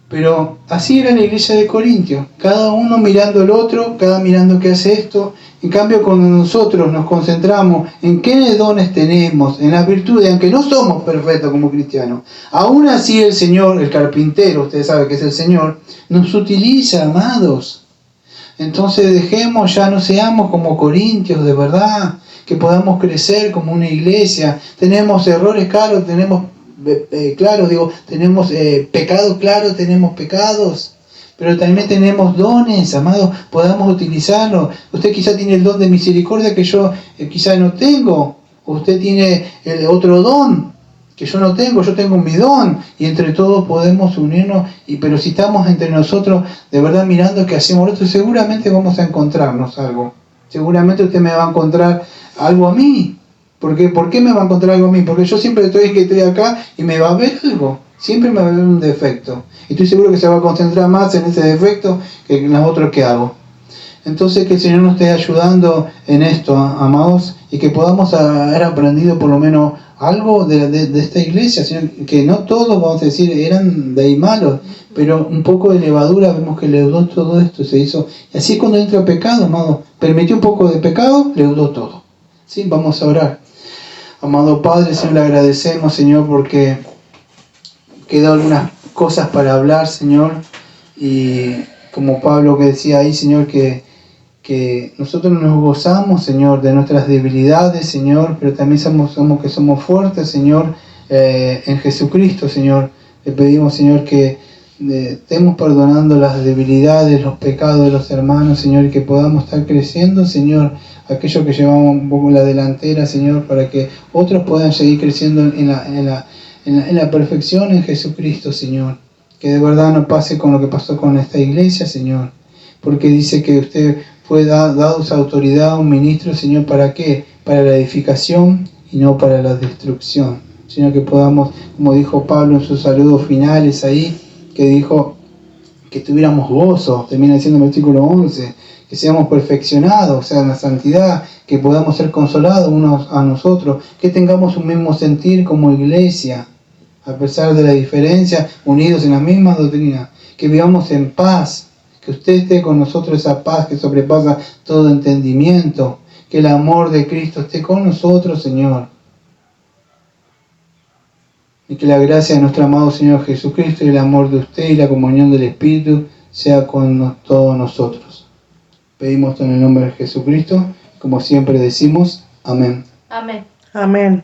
Pero así era la iglesia de Corintio, cada uno mirando al otro, cada mirando qué hace esto. En cambio, cuando nosotros nos concentramos en qué dones tenemos, en las virtudes, aunque no somos perfectos como cristianos, aún así el Señor, el carpintero, ustedes saben que es el Señor, nos utiliza, amados. Entonces dejemos, ya no seamos como Corintios, de verdad, que podamos crecer como una iglesia. Tenemos errores, claro, tenemos pecados, claro, tenemos pecados, pero también tenemos dones, amados, podamos utilizarlos. Usted quizá tiene el don de misericordia que yo quizá no tengo, o usted tiene el otro don que yo no tengo, yo tengo mi don, y entre todos podemos unirnos, pero si estamos entre nosotros, de verdad mirando qué hacemos nosotros, seguramente vamos a encontrarnos algo, seguramente usted me va a encontrar algo a mí. ¿Por qué me va a encontrar algo a mí? Porque yo siempre estoy acá y me va a ver algo. Siempre me va a ver un defecto. Y estoy seguro que se va a concentrar más en ese defecto que en los otros que hago. Entonces que el Señor nos esté ayudando en esto, amados, y que podamos haber aprendido por lo menos algo de esta iglesia, Señor, que no todos, vamos a decir, eran de ahí malos, pero un poco de levadura, vemos que leudó todo esto, se hizo. Y así cuando entra el pecado, amado, permitió un poco de pecado, leudó todo. ¿Sí? Vamos a orar. Amado Padre, Señor, le agradecemos, Señor, porque quedan algunas cosas para hablar, Señor, y como Pablo que decía ahí, Señor, que nosotros nos gozamos, Señor, de nuestras debilidades, Señor, pero también somos fuertes, Señor, en Jesucristo, Señor. Le pedimos, Señor, que estemos perdonando las debilidades, los pecados de los hermanos, Señor, y que podamos estar creciendo, Señor, aquellos que llevamos un poco la delantera, Señor, para que otros puedan seguir creciendo en la perfección en Jesucristo, Señor. Que de verdad no pase con lo que pasó con esta iglesia, Señor, porque dice que usted fue dado esa autoridad a un ministro, Señor, ¿para qué? Para la edificación y no para la destrucción. Señor, que podamos, como dijo Pablo en sus saludos finales ahí, que dijo que tuviéramos gozo, termina diciendo en el versículo 11, que seamos perfeccionados, o sea, en la santidad, que podamos ser consolados unos a nosotros, que tengamos un mismo sentir como iglesia, a pesar de la diferencia, unidos en la misma doctrina, que vivamos en paz, que usted esté con nosotros, esa paz que sobrepasa todo entendimiento, que el amor de Cristo esté con nosotros, Señor. Y que la gracia de nuestro amado Señor Jesucristo y el amor de usted y la comunión del Espíritu sea con todos nosotros. Pedimos esto en el nombre de Jesucristo, como siempre decimos, amén. Amén. Amén.